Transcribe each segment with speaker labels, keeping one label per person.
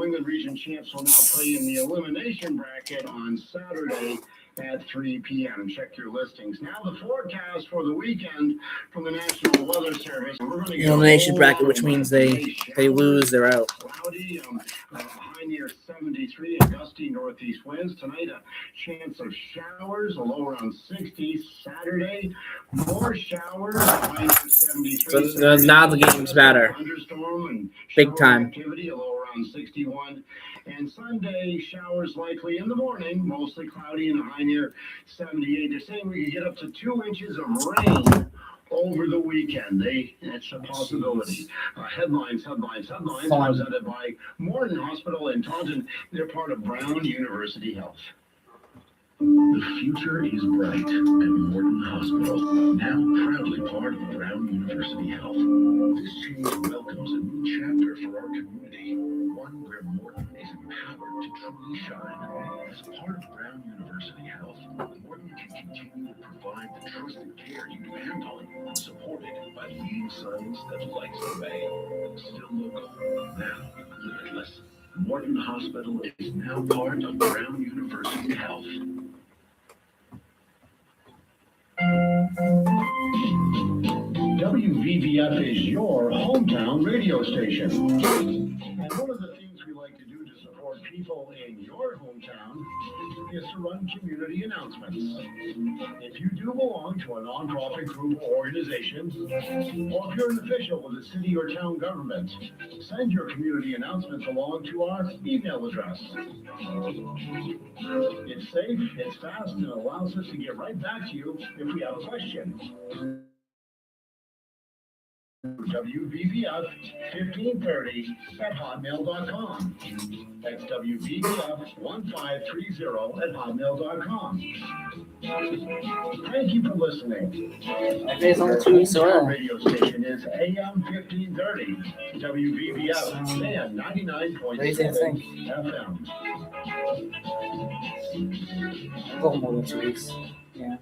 Speaker 1: New England region champs will now play in the elimination bracket on Saturday at 3 p.m. Check your listings. Now the forecast for the weekend from the National Weather Service. We're going to get
Speaker 2: elimination bracket, which means they lose, they're out.
Speaker 1: Cloudy, high near 73 and gusty northeast winds. Tonight, a chance of showers, a low around 60. Saturday, more showers, high near 73.
Speaker 2: So now the game's better.
Speaker 1: Thunderstorm and
Speaker 2: big time
Speaker 1: activity, a low around 61. And Sunday, showers likely in the morning, mostly cloudy and a high near 78. They're saying we could get up to 2 inches of rain over the weekend. It's a possibility. Headlines presented by Morton Hospital in Taunton. They're part of Brown University Health.
Speaker 3: The future is bright at Morton Hospital, now proudly part of Brown University Health. This change welcomes a new chapter for our community, one where Morton is empowered to truly shine. As part of Brown University Health, Morton can continue to provide the trusted care you depend on, supported by leading science that lights the way. Still local, now limitless. Morton Hospital is now part of Brown University Health.
Speaker 1: WVVF is your hometown radio station. And one of the things we like to do to support people in your hometown is to run community announcements. If you do belong to a nonprofit group or organization, or if you're an official with a city or town government, send your community announcements along to our email address. It's safe, it's fast, and it allows us to get right back to you if we have a question. WVVF 1530 at hotmail.com. That's WVVF 1530 at hotmail.com. Thank you for listening.
Speaker 2: Our 2 weeks away.
Speaker 1: Radio station is AM 1530 WVVF and 99.7 FM.
Speaker 2: A little more than 2 weeks. Yeah.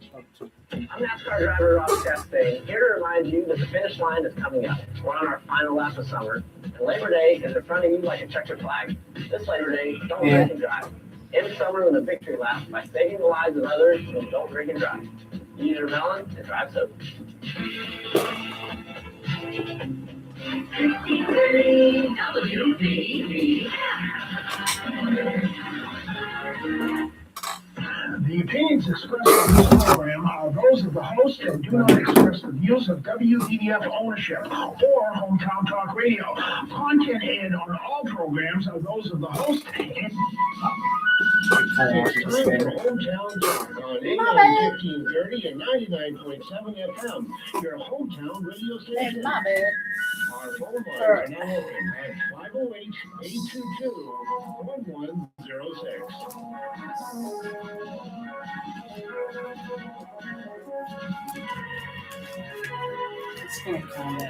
Speaker 4: I'm NASCAR driver Rob Chastain, here to remind you that the finish line is coming up. We're on our final lap of summer, and Labor Day is in front of you like a checkered flag. This Labor Day, don't drink and drive. End summer with a victory lap by saving the lives of others and don't drink and drive. Use your melon and drive sober.
Speaker 5: 1530 WVVF.
Speaker 1: The opinions expressed on this program are those of the host and do not express the views of WVVF ownership or Hometown Talk Radio. Content aired on all programs are those of the host and it's time for Hometown Talk on AM 1530 and 99.7 FM, your hometown radio station. Our phone lines are now open at 508-822-1106.
Speaker 2: It's gonna kind of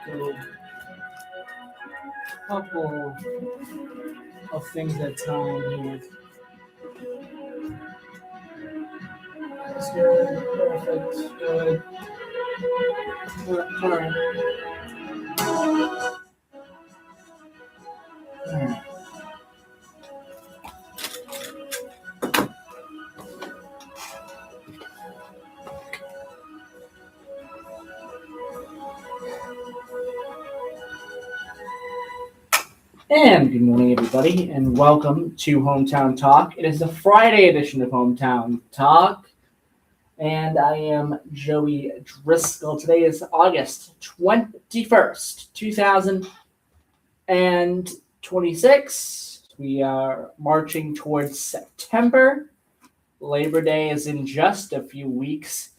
Speaker 2: go a couple of things at a time here. That's good. Perfect. Good. All right. And good morning, everybody, and welcome to Hometown Talk. It is the Friday edition of Hometown Talk, and I am Joey Driscoll. Today is August 21st, 2026. We are marching towards September. Labor Day is in just a few weeks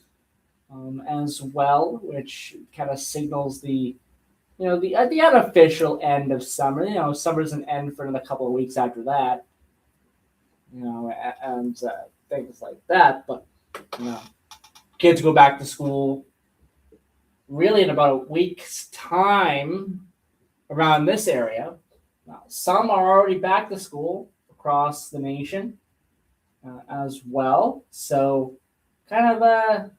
Speaker 2: as well, which kind of signals the unofficial end of summer. Summer doesn't end for another couple of weeks after that. And things like that. But kids go back to school really in about a week's time around this area. Now, some are already back to school across the nation as well. So kind of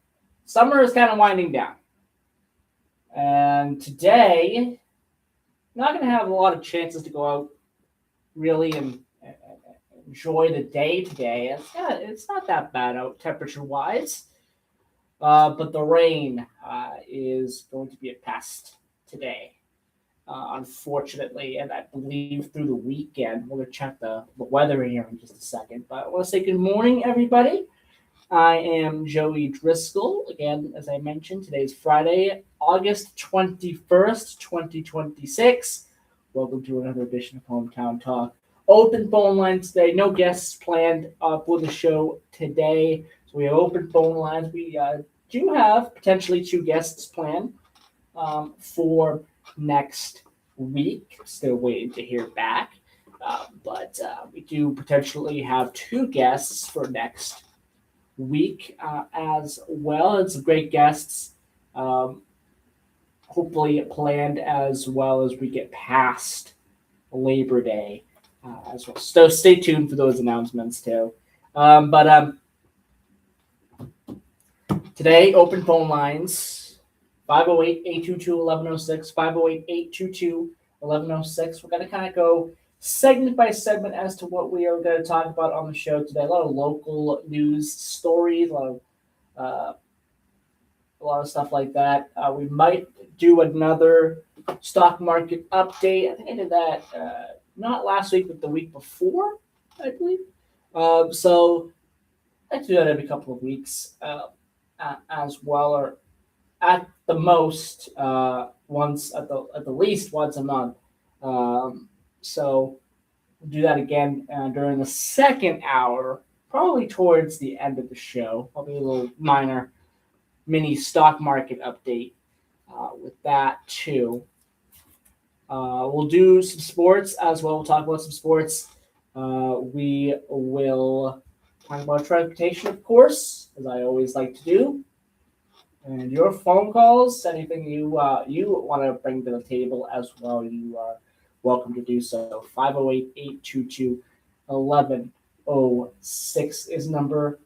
Speaker 2: summer is kind of winding down. And today not going to have a lot of chances to go out really and enjoy the day today. It's not that bad out temperature wise, but the rain is going to be a pest today. Unfortunately, and I believe through the weekend. We're going to check the weather here in just a second. But I want to say good morning, everybody. I am Joey Driscoll. Again, as I mentioned, today's Friday, August 21st, 2026. Welcome to another edition of Hometown Talk. Open phone lines today. No guests planned for the show today. So we have open phone lines. We do have potentially 2 guests planned for next week. Still waiting to hear back. But we do potentially have 2 guests for next week as well. It's great guests. Hopefully planned as well as we get past Labor Day as well. So stay tuned for those announcements too. But today, open phone lines. 508-822-1106, 508-822-1106. We're going to kind of go segment by segment as to what we are going to talk about on the show today. A lot of local news stories, a lot of stuff like that. We might do another stock market update. I think I did that not last week, but the week before, I believe. So I do that every couple of weeks as well, or at the most once, at the least once a month. So we'll do that again during the second hour, probably towards the end of the show. Probably a little minor mini stock market update with that too. We'll do some sports as well. We'll talk about some sports. We will talk about transportation, of course, as I always like to do. And your phone calls, anything you want to bring to the table as well, you are welcome to do so. 508-822-1106 is number.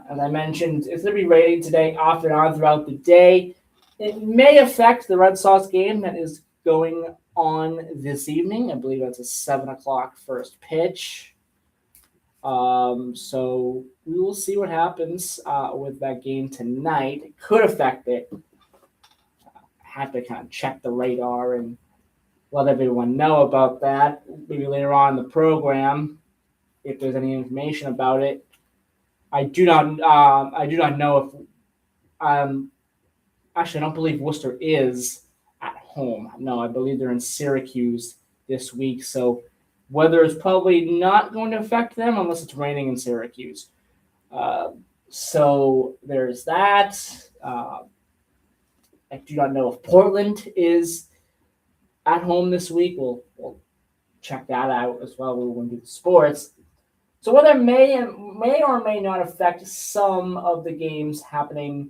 Speaker 2: As I mentioned, it's going to be raining today off and on throughout the day. It may affect the Red Sox game that is going on this evening. I believe that's a 7 o'clock first pitch. So we will see what happens with that game tonight. It could affect it. I have to kind of check the radar and let everyone know about that. Maybe later on in the program, if there's any information about it. I do not know if actually I don't believe Worcester is at home. No, I believe they're in Syracuse this week. So weather is probably not going to affect them unless it's raining in Syracuse. So there's that. I do not know if Portland is at home this week. We'll check that out as well. We're going to do the sports. So weather may or may not affect some of the games happening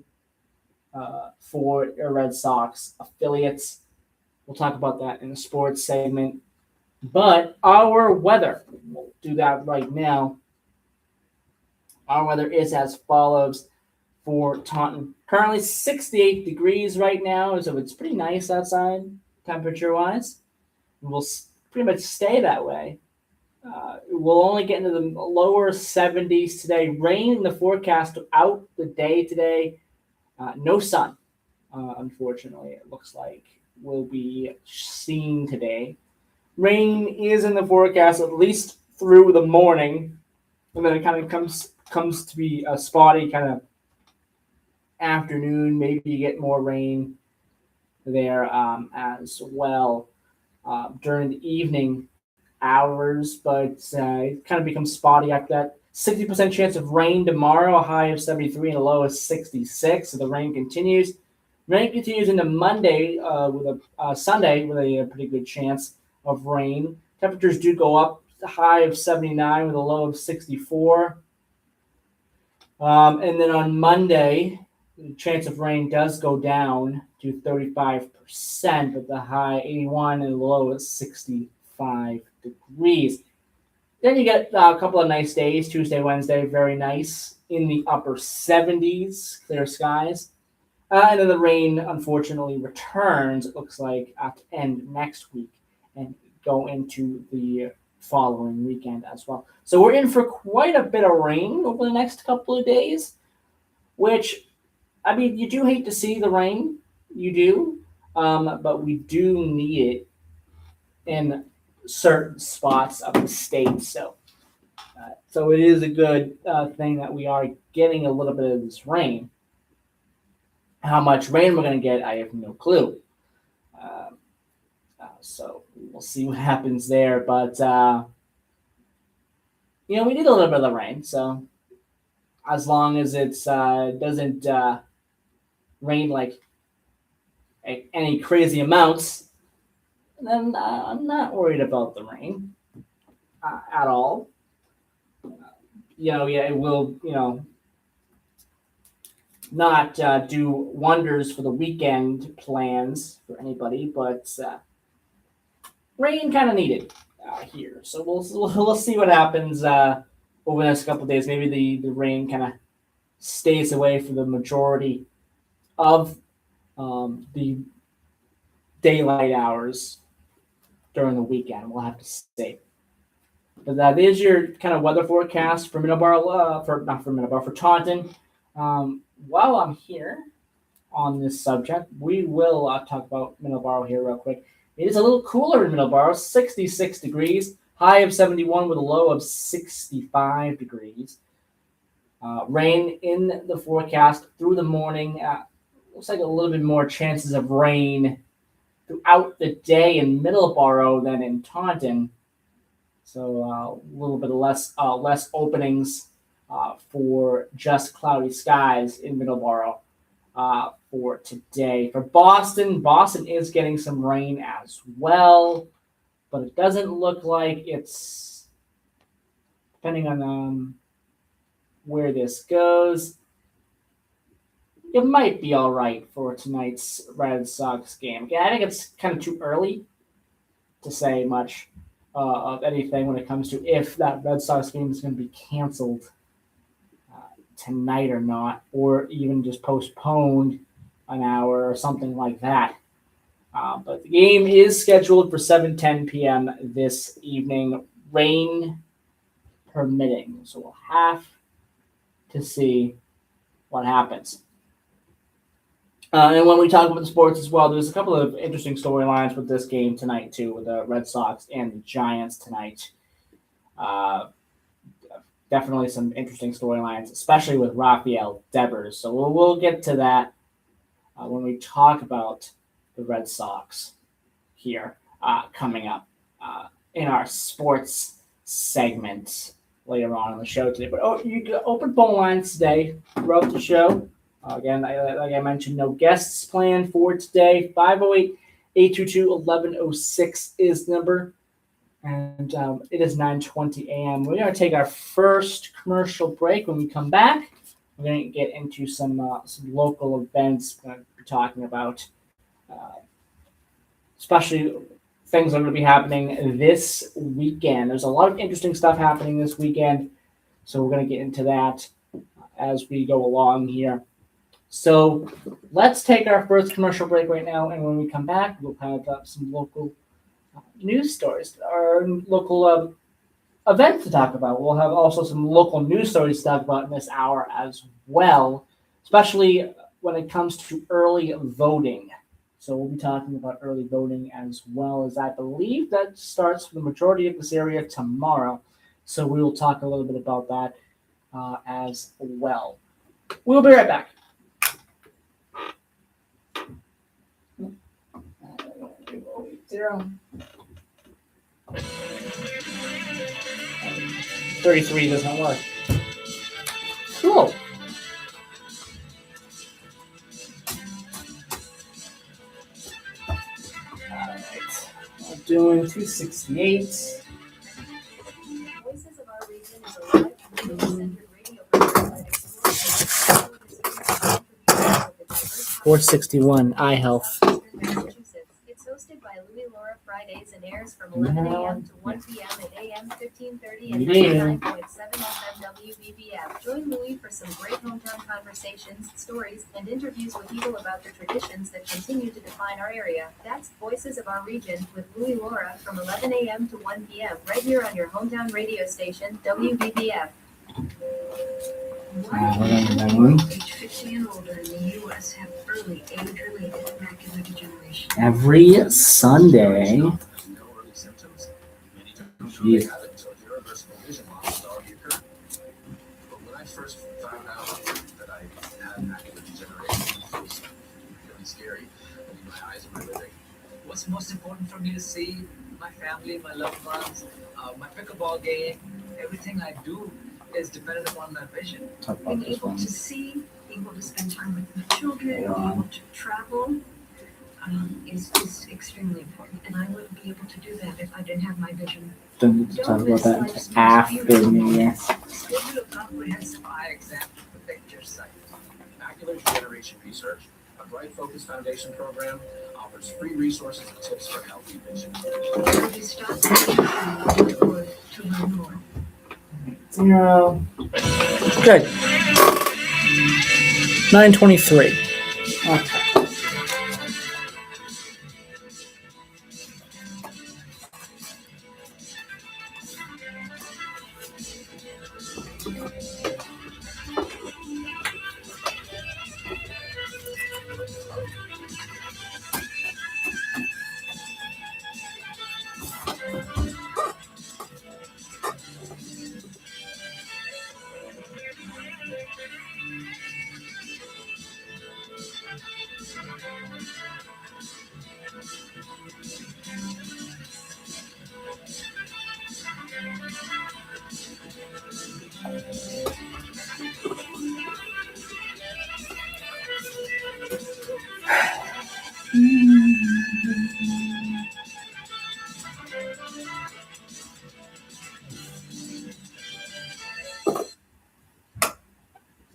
Speaker 2: for your Red Sox affiliates. We'll talk about that in the sports segment. But our weather, we'll do that right now. Our weather is as follows for Taunton. Currently 68 degrees right now, so it's pretty nice outside temperature-wise. We'll pretty much stay that way. We'll only get into the lower 70s today. Rain in the forecast throughout the day today. No sun, unfortunately, it looks like will be seen today. Rain is in the forecast at least through the morning, and then it kind of comes to be a spotty kind of afternoon. Maybe you get more rain there as well during the evening hours, but it kind of becomes spotty after that. 60% chance of rain tomorrow, a high of 73 and a low of 66. So the rain continues. Rain continues into Monday with a Sunday with a pretty good chance of rain. Temperatures do go up, a high of 79 with a low of 64. And then on Monday, the chance of rain does go down to 35%, with the high 81 and the low of 65 degrees. Then you get a couple of nice days, Tuesday, Wednesday, very nice, in the upper 70s, clear skies. And then the rain, unfortunately, returns, it looks like, at the end next week. and go into the following weekend as well. So we're in for quite a bit of rain over the next couple of days, which, I mean, you do hate to see the rain, you do, but we do need it in certain spots of the state. So it is a good thing that we are getting a little bit of this rain. How much rain we're going to get, I have no clue. So we'll see what happens there. But, we need a little bit of the rain. So as long as it doesn't rain like any crazy amounts, then I'm not worried about the rain at all. It will, not do wonders for the weekend plans for anybody, but rain kind of needed here. So we'll see what happens over the next couple of days. Maybe the rain kind of stays away for the majority of the daylight hours during the weekend. We'll have to see. But that is your kind of weather forecast for Middleborough, for Taunton. While I'm here on this subject, we will talk about Middleborough here real quick. It is a little cooler in Middleborough, 66 degrees, high of 71 with a low of 65 degrees. Rain in the forecast through the morning. Looks like a little bit more chances of rain throughout the day in Middleborough than in Taunton. So a little bit less openings for just cloudy skies in Middleborough for today. For Boston is getting some rain as well, but it doesn't look like it's, depending on where this goes, it might be all right for tonight's Red Sox game. Again, I think it's kind of too early to say much of anything when it comes to if that Red Sox game is going to be canceled tonight or not, or even just postponed an hour or something like that. But the game is scheduled for 7:10 p.m. this evening, rain permitting. So we'll have to see what happens. And when we talk about the sports as well, there's a couple of interesting storylines with this game tonight, too, with the Red Sox and the Giants tonight. Definitely some interesting storylines, especially with Rafael Devers. So we'll get to that when we talk about the Red Sox here coming up in our sports segment later on in the show today. But you can open phone lines today throughout the show. Again, like I mentioned, no guests planned for today. 508-822-1106 is the number. And it is 9:20 a.m. We're going to take our first commercial break. When we come back, we're going to get into some local events we're going to be talking about, especially things that are going to be happening this weekend. There's a lot of interesting stuff happening this weekend, so we're going to get into that as we go along here. So let's take our first commercial break right now, and when we come back, we'll have some local news stories or local events to talk about. We'll have also some local news stories to talk about in this hour as well, especially when it comes to early voting. So we'll be talking about early voting as well, as I believe that starts for the majority of this area tomorrow. So we will talk a little bit about that as well. We'll be right back. 33 doesn't work. Cool. Alright. I'm doing 268.
Speaker 6: Voices of Our Region is a live community-centered radio program that explores
Speaker 2: 461 iHealth.
Speaker 6: Massachusetts. It's hosted by Louis Laura Fridays and airs airs from 11 a.m. to 1 p.m. at AM 1530 and
Speaker 2: Yeah.
Speaker 6: 99.7 FM WBBF. Join Louis for some great hometown conversations, stories, and interviews with people about the traditions that continue to define our area. That's Voices of Our Region with Louis Laura from 11 a.m. to 1 p.m. right here on your hometown radio station, WBBF.
Speaker 5: Age 50 and older in the U.S. have early age-related macular degeneration.
Speaker 2: Every Sunday. Jeez.
Speaker 7: When I first found out that I had macular degeneration, it was really scary. I mean, my eyes were living. What's most important for me to see? My family, my loved ones, my pickleball game, everything I do is dependent upon that vision.
Speaker 2: Talk about
Speaker 5: Being
Speaker 2: this
Speaker 5: able
Speaker 2: one.
Speaker 5: to see, able to spend time with my children, able to travel is extremely important. And I wouldn't be able to do that if I didn't have my vision.
Speaker 2: Don't need to talk about that until after New Year.
Speaker 7: Schedule a comprehensive eye exam to protect your sight. Macular Degeneration Research, a Bright Focus Foundation program, offers free resources and tips for healthy vision.
Speaker 5: Have you stopped or to learn more?
Speaker 2: 0. Good. 9:23. Okay.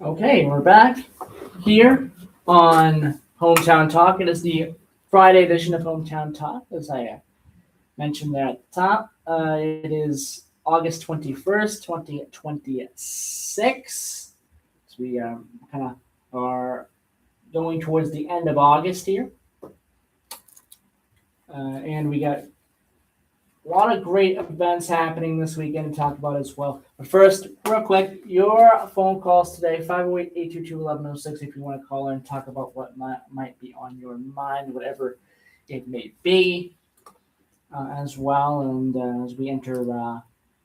Speaker 2: Okay, we're back here on Hometown Talk. It is the Friday edition of Hometown Talk, as I mentioned there at the top. It is August 21st, 2026. So we kind of are going towards the end of August here. And we got a lot of great events happening this weekend to talk about as well. But first, real quick, your phone calls today, 508-822-1106, if you want to call in and talk about what might be on your mind, whatever it may be, as well. And as we enter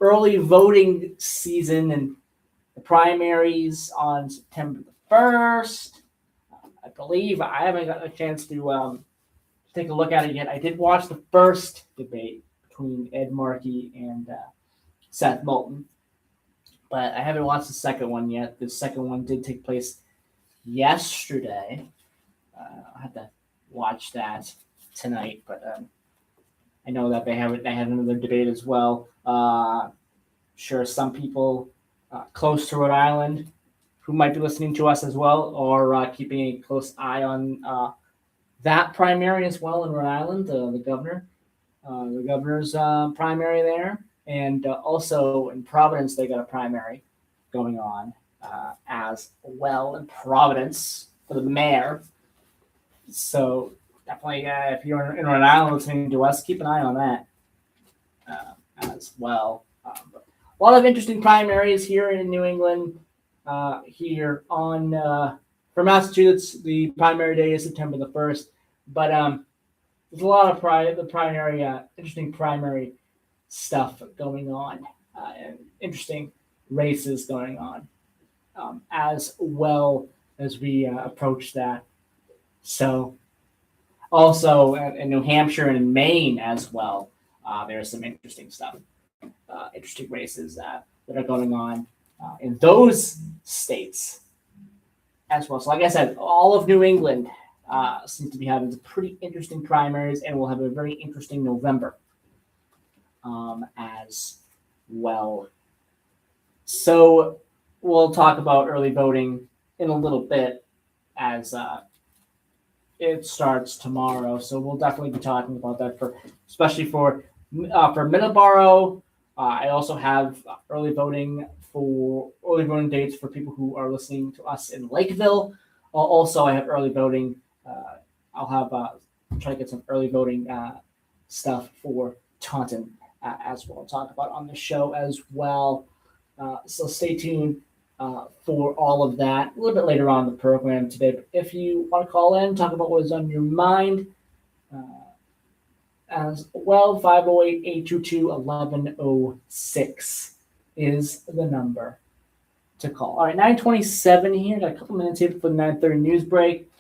Speaker 2: early voting season and the primaries on September the 1st, I believe I haven't got a chance to take a look at it yet. I did watch the first debate between Ed Markey and Seth Moulton, but I haven't watched the second one yet. The second one did take place yesterday. I had to watch that tonight, but I know that they had another debate as well. Sure, some people close to Rhode Island who might be listening to us as well are keeping a close eye on that primary as well in Rhode Island, the governor's primary there. And also in Providence, they got a primary going on as well in Providence for the mayor. So definitely, if you're in Rhode Island listening to us, keep an eye on that as well. But a lot of interesting primaries here in New England. Here on for Massachusetts, the primary day is September the 1st. But there's a lot of interesting primary stuff going on, and interesting races going on, as well as we approach that. So, also in New Hampshire and in Maine as well, there's some interesting stuff, interesting races that are going on in those states as well. So, like I said, all of New England seems to be having some pretty interesting primaries, and we'll have a very interesting November as well. So we'll talk about early voting in a little bit as it starts tomorrow. So we'll definitely be talking about that, especially for For Middleborough, I also have early voting dates for people who are listening to us in Lakeville. Also, I have early voting. I'll have try to get some early voting stuff for Taunton as well. I'll talk about on the show as well. So stay tuned for all of that a little bit later on in the program today. But if you want to call in, talk about what is on your mind, as well, 508-822-1106 is the number to call. All right, 9:27 here. Got a couple minutes here before the 9:30 news break.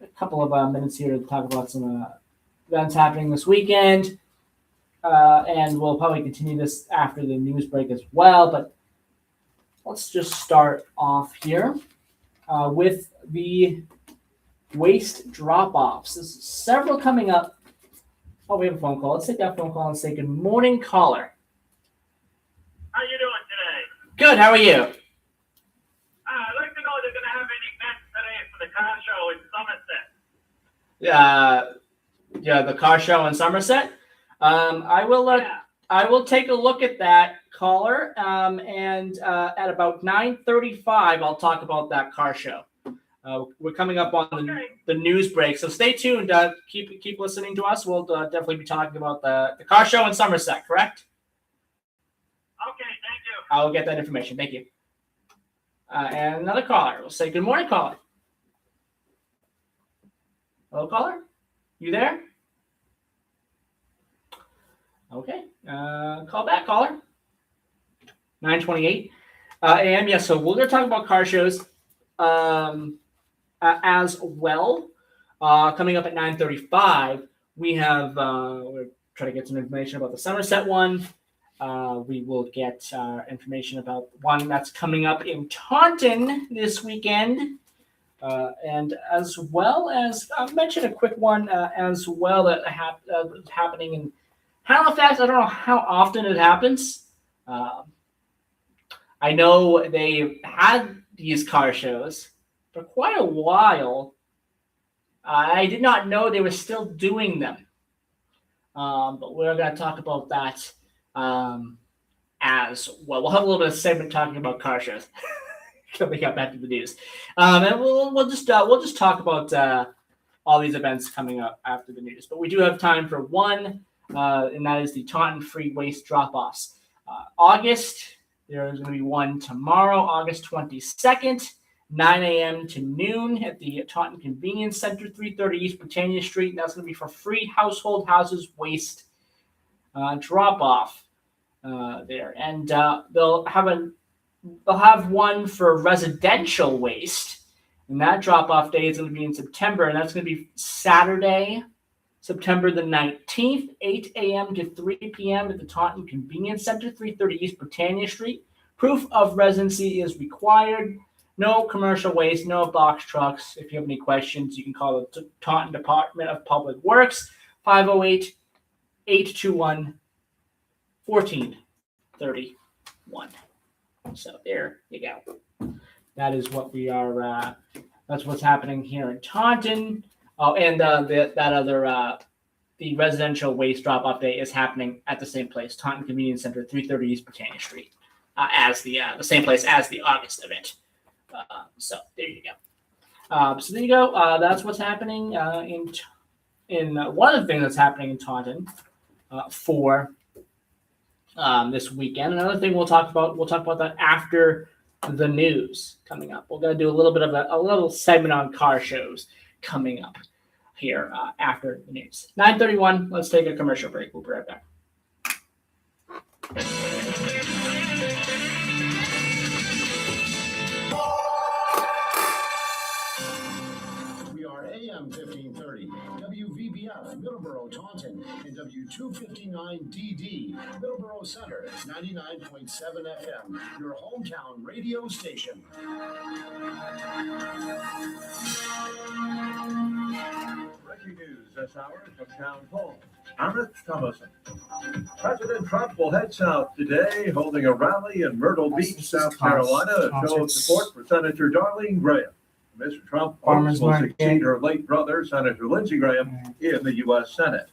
Speaker 2: A couple of minutes here to talk about some events happening this weekend. And we'll probably continue this after the news break as well. But let's just start off here with the waste drop-offs. There's several coming up. Oh, we have a phone call. Let's take that phone call and say good morning, caller.
Speaker 8: How you doing today?
Speaker 2: Good. How are you?
Speaker 8: I'd like to know if they're going to have any events today for the car show in Somerset.
Speaker 2: Yeah, the car show in Somerset. I will take a look at that, caller. And at about 9:35, I'll talk about that car show. We're coming up on the news break, so stay tuned. Keep listening to us. We'll definitely be talking about the car show in Somerset, correct?
Speaker 8: Okay, thank you.
Speaker 2: I'll get that information. Thank you. And another caller. We'll say good morning, caller. Hello, caller? You there? Okay. Call back, caller. 9:28 a.m. Yes, so we're going to talk about car shows as well. Coming up at 9:35, we have we're trying to get some information about the Somerset one. We will get information about one that's coming up in Taunton this weekend. And as well as I'll mention a quick one as well that is happening in Halifax. I don't know how often it happens. I know they've had these car shows for quite a while. I did not know they were still doing them. But we're going to talk about that as well. We'll have a little bit of segment talking about car shows coming up after the news. And we'll just talk about all these events coming up after the news. But we do have time for one, and that is the Taunton Free Waste Drop-Offs. August, there's going to be one tomorrow, August 22nd. 9 a.m. to noon at the Taunton Convenience Center, 330 East Britannia Street. And that's going to be for free household houses waste drop-off there. And they'll have one for residential waste. And that drop-off day is going to be in September. And that's going to be Saturday, September the 19th, 8 a.m. to 3 p.m. at the Taunton Convenience Center, 330 East Britannia Street. Proof of residency is required. No commercial waste, no box trucks. If you have any questions, you can call the Taunton Department of Public Works, 508-821-1431. So there you go. That is what we are. That's what's happening here in Taunton. Oh, and the residential waste drop-off day is happening at the same place, Taunton Convenience Center, 330 East Britannia Street, as the same place as the August event. So there you go. That's what's happening in one of the things that's happening in Taunton for this weekend. Another thing we'll talk about that after the news coming up. We're going to do a little bit of a little segment on car shows coming up here after the news. 9:31. Let's take a commercial break. We'll be right back.
Speaker 1: AM 1530, WVBF, Middleborough, Taunton, and W259DD, Middleborough Center, 99.7 FM, your hometown radio station.
Speaker 9: Breaking news this hour from Town Hall. Amit Thomason. President Trump will head south today, holding a rally in Myrtle Beach, South Carolina, to show support for Senator Darlene Graham. Mr. Trump will succeed her late brother, Senator Lindsey Graham, in the U.S. Senate.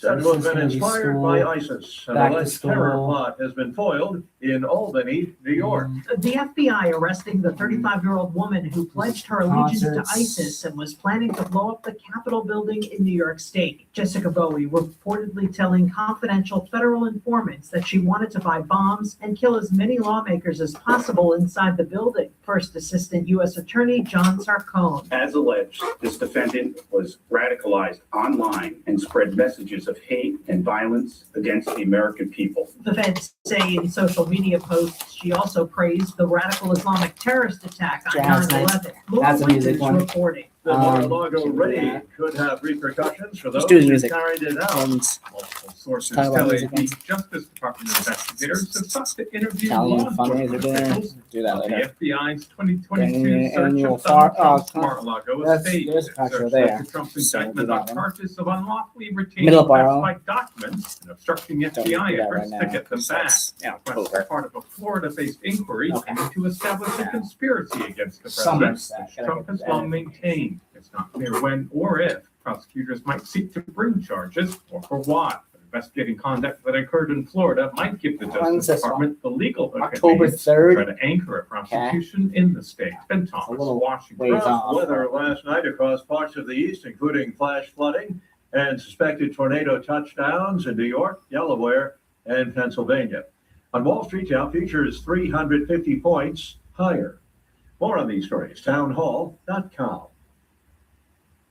Speaker 9: Said to have been
Speaker 2: Citizens
Speaker 9: inspired
Speaker 2: School,
Speaker 9: by ISIS. An
Speaker 2: back to
Speaker 9: alleged terror
Speaker 2: school.
Speaker 9: plot has been foiled in Albany, New York.
Speaker 10: The FBI arresting the 35-year-old woman who pledged her allegiance to
Speaker 2: Concerts.
Speaker 10: ISIS and was planning to blow up the Capitol building in New York State. Jessica Bowie reportedly telling confidential federal informants that she wanted to buy bombs and kill as many lawmakers as possible inside the building. First Assistant U.S. Attorney John Sarcone.
Speaker 11: As alleged, this defendant was radicalized online and spread messages of hate and violence against the American people.
Speaker 10: The feds say in social media posts she also praised the radical Islamic terrorist attack on
Speaker 2: Jazz night.
Speaker 10: 9/11.
Speaker 2: That's a music one.
Speaker 10: Reporting.
Speaker 9: The Mar-a-Lago
Speaker 2: Um,
Speaker 9: raid
Speaker 2: yeah.
Speaker 9: could have repercussions for those
Speaker 2: Just do the
Speaker 9: who
Speaker 2: music.
Speaker 9: carried it out.
Speaker 2: And
Speaker 12: Multiple sources
Speaker 2: Talk about
Speaker 12: tell
Speaker 2: music
Speaker 12: AP Justice Department investigators have sought to interview
Speaker 2: tell
Speaker 12: law
Speaker 2: them what fundraiser
Speaker 12: enforcement
Speaker 2: doing.
Speaker 12: officials
Speaker 2: Do that
Speaker 12: of
Speaker 2: later.
Speaker 12: the FBI's 2022
Speaker 2: Getting
Speaker 12: search
Speaker 2: annual
Speaker 12: of Donald
Speaker 2: far-
Speaker 12: Trump's
Speaker 2: oh,
Speaker 12: Mar-a-Lago
Speaker 2: that's-
Speaker 12: estate.
Speaker 2: there's a
Speaker 12: The
Speaker 2: picture
Speaker 12: search
Speaker 2: there.
Speaker 12: led to Trump's
Speaker 2: So
Speaker 12: indictment
Speaker 2: do
Speaker 12: on
Speaker 2: that one.
Speaker 12: charges of unlawfully retaining
Speaker 2: Middle borough.
Speaker 12: classified documents and obstructing
Speaker 2: Don't do
Speaker 12: FBI
Speaker 2: that right
Speaker 12: efforts
Speaker 2: now.
Speaker 12: to get them
Speaker 2: because
Speaker 12: back.
Speaker 2: that's in
Speaker 12: Request
Speaker 2: October.
Speaker 12: are part of a Florida-based inquiry
Speaker 2: Okay.
Speaker 12: to establish a
Speaker 2: Yeah.
Speaker 12: conspiracy against the
Speaker 2: Somerset.
Speaker 12: president, which
Speaker 2: Gotta
Speaker 12: Trump
Speaker 2: get
Speaker 12: has
Speaker 2: that.
Speaker 12: long maintained. It's not clear when or if prosecutors might seek to bring charges or for what. But investigating conduct that occurred in Florida might give the
Speaker 2: When's
Speaker 12: Justice
Speaker 2: this
Speaker 12: Department the legal
Speaker 2: October
Speaker 12: advantage to
Speaker 2: 3rd.
Speaker 12: try to anchor a prosecution in the state. Ben Thomas,
Speaker 2: little
Speaker 12: Washington.
Speaker 2: ways
Speaker 9: Rough
Speaker 2: off.
Speaker 9: weather last night across parts of the east, including flash flooding and suspected tornado touchdowns in New York, Delaware, and Pennsylvania. On Wall Street, Dow futures 350 points higher. More on these stories, townhall.com.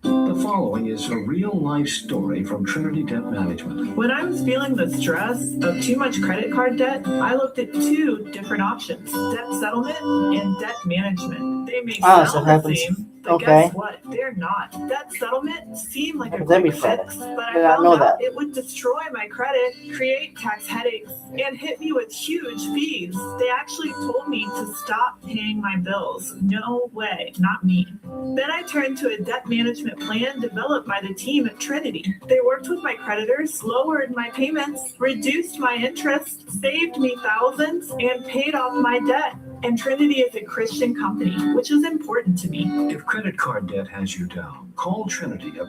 Speaker 3: The following is a real-life story from Trinity Debt Management.
Speaker 10: When I was feeling the stress of too much credit card debt, I looked at two different options, debt settlement and debt management. They may
Speaker 2: Oh, so
Speaker 10: sound
Speaker 2: it
Speaker 10: the
Speaker 2: happens-
Speaker 10: same, but
Speaker 2: okay.
Speaker 10: guess what? They're not. Debt settlement seemed like a
Speaker 2: Happens every
Speaker 10: quick
Speaker 2: Friday.
Speaker 10: fix, but I
Speaker 2: Did not
Speaker 10: found
Speaker 2: know
Speaker 10: out
Speaker 2: that.
Speaker 10: it would destroy my credit, create tax headaches, and hit me with huge fees. They actually told me to stop paying my bills. No way, not me. Then I turned to a debt management plan developed by the team at Trinity. They worked with my creditors, lowered my payments, reduced my interest, saved me thousands, and paid off my debt. And Trinity is a Christian company, which is important to me.
Speaker 3: If credit card debt has you down, call Trinity at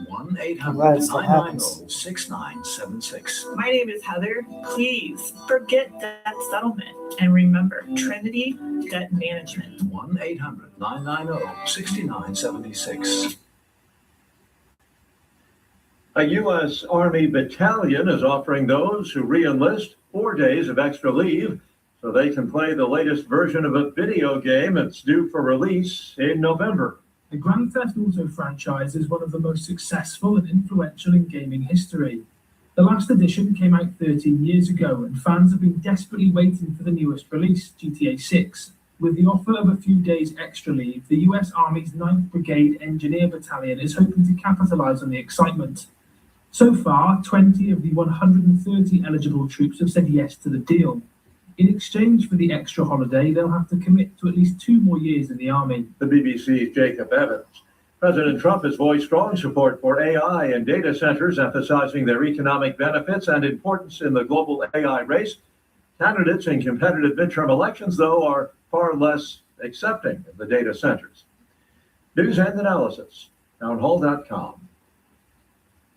Speaker 2: I'm glad it still happens.
Speaker 3: 1-800-990-6976.
Speaker 10: My name is Heather. Please forget debt settlement and remember Trinity Debt Management.
Speaker 3: 1-800-990-6976.
Speaker 9: A U.S. Army battalion is offering those who re-enlist 4 days of extra leave so they can play the latest version of a video game that's due for release in November.
Speaker 13: The Grand Theft Auto franchise is one of the most successful and influential in gaming history. The last edition came out 13 years ago, and fans have been desperately waiting for the newest release, GTA 6. With the offer of a few days extra leave, the US Army's 9th Brigade Engineer Battalion is hoping to capitalize on the excitement. So far, 20 of the 130 eligible troops have said yes to the deal. In exchange for the extra holiday, they'll have to commit to at least 2 more years in the Army.
Speaker 9: The BBC's Jacob Evans. President Trump has voiced strong support for AI and data centers, emphasizing their economic benefits and importance in the global AI race. Candidates in competitive midterm elections, though, are far less accepting of the data centers. News and analysis, townhall.com.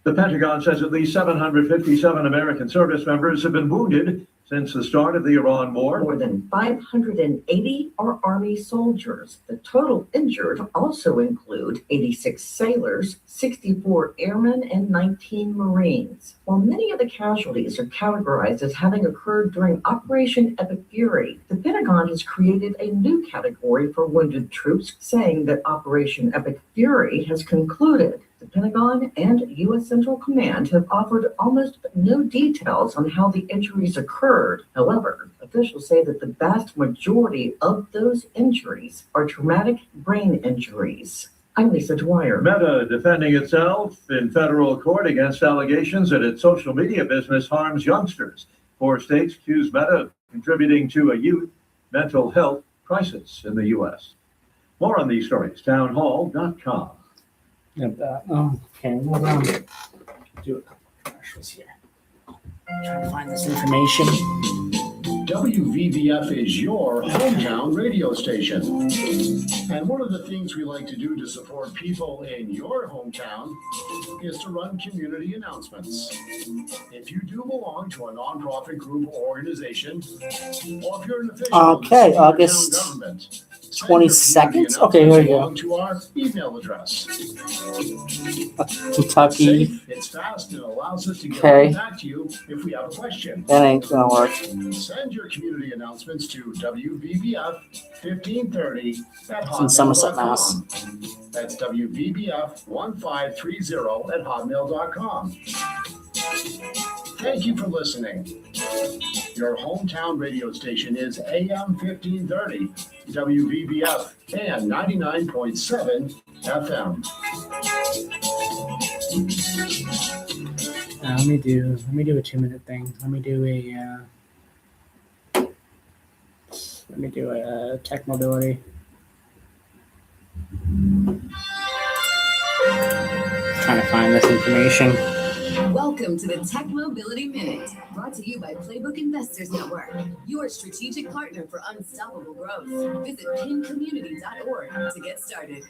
Speaker 9: The Pentagon says at least 757 American service members have been wounded since the start of the Iran war.
Speaker 14: More than 580 are Army soldiers. The total injured also include 86 sailors, 64 airmen, and 19 Marines. While many of the casualties are categorized as having occurred during Operation Epic Fury, the Pentagon has created a new category for wounded troops, saying that Operation Epic Fury has concluded. The Pentagon and U.S. Central Command have offered almost no details on how the injuries occurred. However, officials say that the vast majority of those injuries are traumatic brain injuries. I'm Lisa Dwyer.
Speaker 9: Meta defending itself in federal court against allegations that its social media business harms youngsters. 4 states accuse Meta of contributing to a youth mental health crisis in the U.S. More on these stories, townhall.com.
Speaker 2: Okay, we'll do a couple commercials here. Trying to find this information.
Speaker 1: WVBF is your hometown radio station. And one of the things we like to do to support people in your hometown is to run community announcements. If you do belong to a nonprofit group or organization, or if you're an official of the
Speaker 2: Okay,
Speaker 1: city or town
Speaker 2: August
Speaker 1: government,
Speaker 2: 22nd. Okay, here we go.
Speaker 1: along to our email address.
Speaker 2: Kentucky.
Speaker 1: Safe, it's fast, and allows us to get
Speaker 2: Okay.
Speaker 1: right back to you if we have a question.
Speaker 2: That ain't gonna work.
Speaker 1: Send your community announcements to WVBF 1530 at
Speaker 2: It's in Somerset, Mass.
Speaker 1: hotmail.com. That's WVBF 1530 at hotmail.com. Thank you for listening. Your hometown radio station is AM 1530, WVBF, and 99.7 FM.
Speaker 2: Let me do a 2-minute thing. Let me do a tech mobility. Trying to find this information.
Speaker 15: Welcome to the Tech Mobility Minute, brought to you by Playbook Investors Network, your strategic partner for unstoppable growth. Visit pincommunity.org to get started.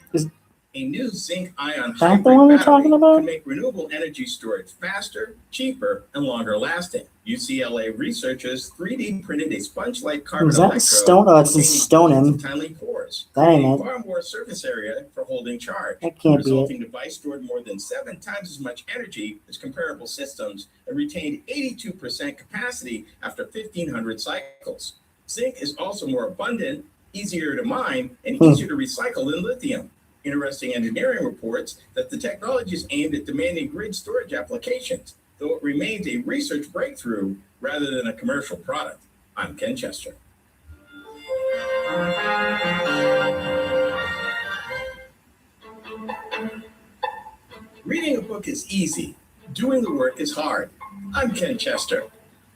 Speaker 16: A new zinc-ion
Speaker 2: Is that the
Speaker 16: hybrid
Speaker 2: one we're
Speaker 16: battery
Speaker 2: talking about?
Speaker 16: can make renewable energy storage faster, cheaper, and longer lasting. UCLA researchers 3D printed a sponge-like carbon
Speaker 2: Is that
Speaker 16: electrode
Speaker 2: stone? Oh, it's in
Speaker 16: containing
Speaker 2: Stoneham.
Speaker 16: tiny pores,
Speaker 2: That ain't
Speaker 16: creating
Speaker 2: it.
Speaker 16: far more surface area for holding charge.
Speaker 2: That can't
Speaker 16: The
Speaker 2: be it.
Speaker 16: resulting device stored more than 7 times as much energy as comparable systems and retained 82% capacity after 1,500 cycles. Zinc is also more abundant, easier to mine, and easier to recycle than lithium. Interesting engineering reports that the technology is aimed at demanding grid storage applications, though it remains a research breakthrough rather than a commercial product. I'm Ken Chester. Reading a book is easy. Doing the work is hard. I'm Ken Chester.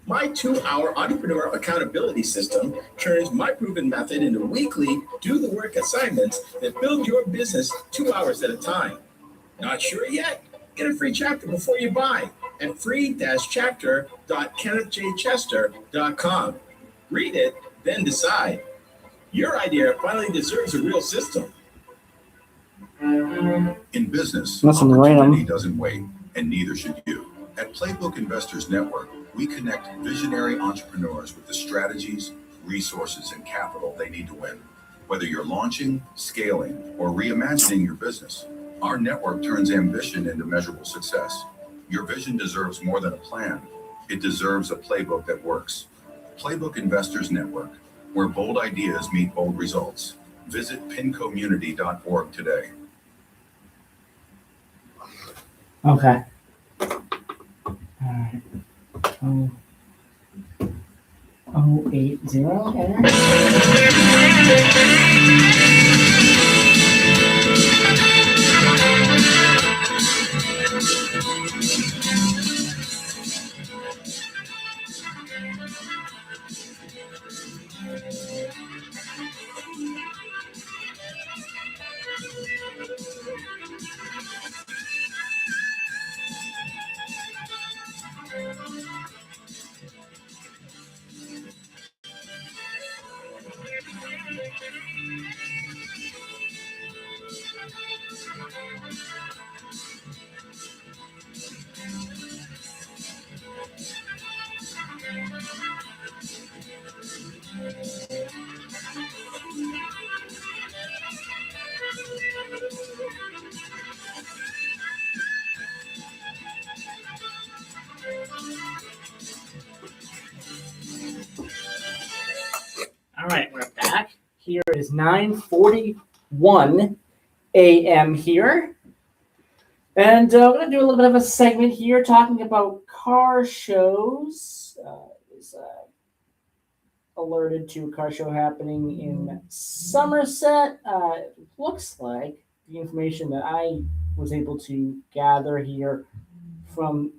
Speaker 16: My 2-hour entrepreneur accountability system turns my proven method into weekly do-the-work assignments that build your business 2 hours at a time. Not sure yet? Get a free chapter before you buy at free-chapter.kennethjchester.com. Read it, then decide. Your idea finally deserves a real system.
Speaker 3: In business,
Speaker 2: Listen, right on.
Speaker 3: opportunity doesn't wait, and neither should you. At Playbook Investors Network, we connect visionary entrepreneurs with the strategies, resources, and capital they need to win. Whether you're launching, scaling, or reimagining your business, our network turns ambition into measurable success. Your vision deserves more than a plan. It deserves a playbook that works. Playbook Investors Network, where bold ideas meet bold results. Visit pincommunity.org today.
Speaker 2: Okay. Alright. 080 All right, we're back. Here is 9:41 a.m. here. And we're going to do a little bit of a segment here talking about car shows. Is alerted to a car show happening in Somerset. It looks like the information that I was able to gather here from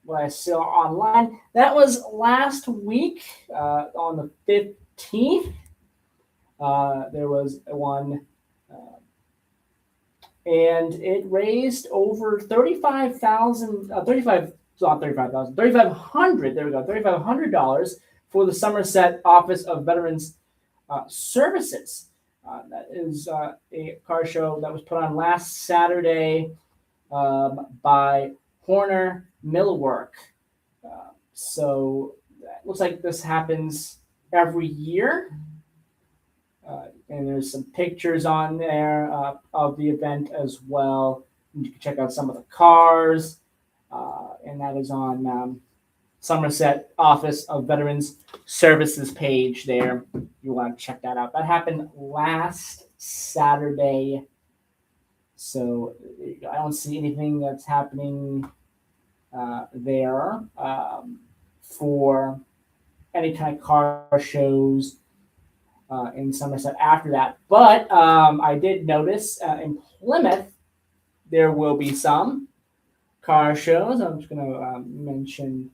Speaker 2: what I saw online. That was last week on the 15th. There was one, and it raised over $3,500. There we go, $3,500 for the Somerset Office of Veterans Services. That is a car show that was put on last Saturday by Horner Millwork. So it looks like this happens every year. And there's some pictures on there of the event as well. And you can check out some of the cars. And that is on Somerset Office of Veterans Services page there. You want to check that out. That happened last Saturday. So I don't see anything that's happening there for any kind of car shows in Somerset after that. But I did notice in Plymouth there will be some car shows. I'm just going to mention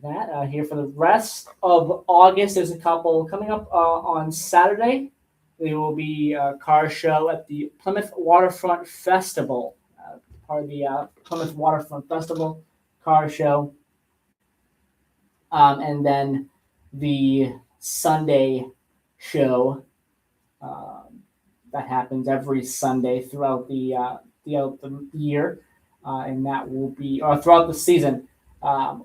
Speaker 2: that here for the rest of August. There's a couple coming up on Saturday. There will be a car show at the Plymouth Waterfront Festival, part of the Plymouth Waterfront Festival car show. And then the Sunday show that happens every Sunday throughout the year, and that will be, or throughout the season,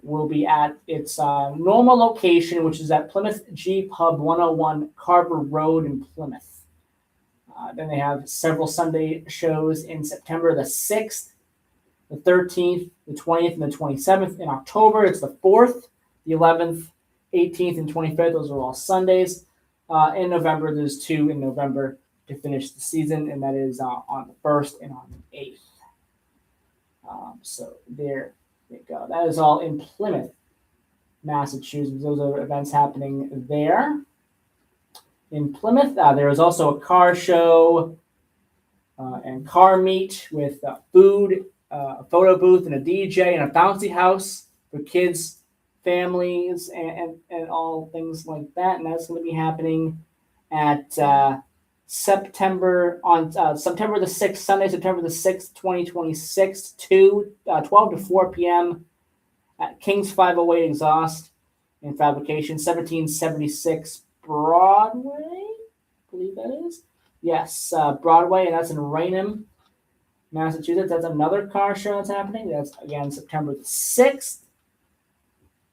Speaker 2: will be at its normal location, which is at Plymouth Jeep Hub 101 Carver Road in Plymouth. Then they have several Sunday shows in September the 6th, the 13th, the 20th, and the 27th. In October, it's the 4th, the 11th, 18th, and 25th. Those are all Sundays. In November, there's 2 in November to finish the season, and that is on the 1st and on the 8th. So there you go. That is all in Plymouth, Massachusetts. Those are events happening there. In Plymouth, there is also a car show and car meet with food, a photo booth, and a DJ, and a bouncy house for kids, families, and all things like that. And that's going to be happening at September the 6th, Sunday, September the 6th, 2026, 12 to 4 p.m. at King's 508 Exhaust and Fabrication, 1776 Broadway, I believe that is. Yes, Broadway, and that's in Raynham, Massachusetts. That's another car show that's happening. That's, again, September the 6th.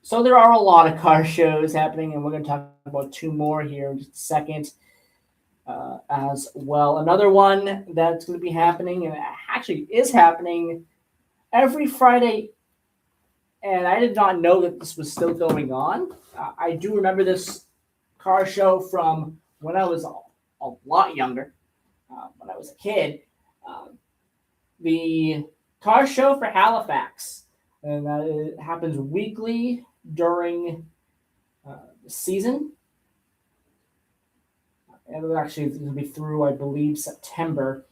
Speaker 2: So there are a lot of car shows happening, and we're going to talk about 2 more here in just a second as well. Another one that's going to be happening, and actually is happening every Friday, and I did not know that this was still going on. I do remember this car show from when I was a lot younger, when I was a kid. The car show for Halifax, and it happens weekly during the season. And actually, it's going to be through, I believe, September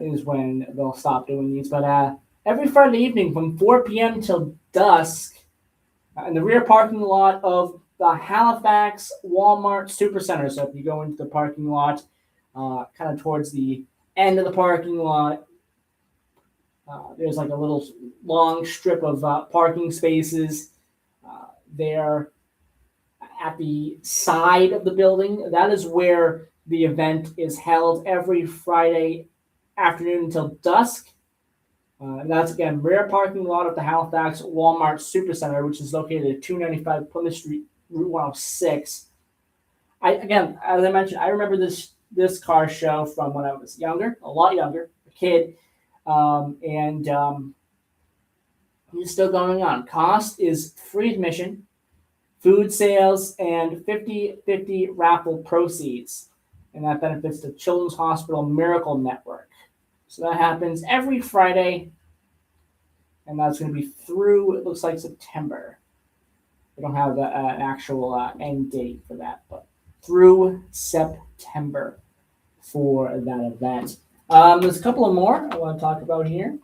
Speaker 2: is when they'll stop doing these. But every Friday evening from 4 p.m. till dusk in the rear parking lot of the Halifax Walmart Supercenter. So if you go into the parking lot, kind of towards the end of the parking lot, there's like a little long strip of parking spaces there at the side of the building. That is where the event is held every Friday afternoon until dusk. And that's, again, rear parking lot of the Halifax Walmart Supercenter, which is located at 295 Plymouth Street, Route 106. Again, as I mentioned, I remember this car show from when I was younger, a lot younger, a kid. And it's still going on. Cost is free admission, food sales, and 50/50 raffle proceeds. And that benefits the Children's Hospital Miracle Network. So that happens every Friday. And that's going to be through, it looks like, September. We don't have an actual end date for that, but through September for that event. There's a couple of more I want to talk about here.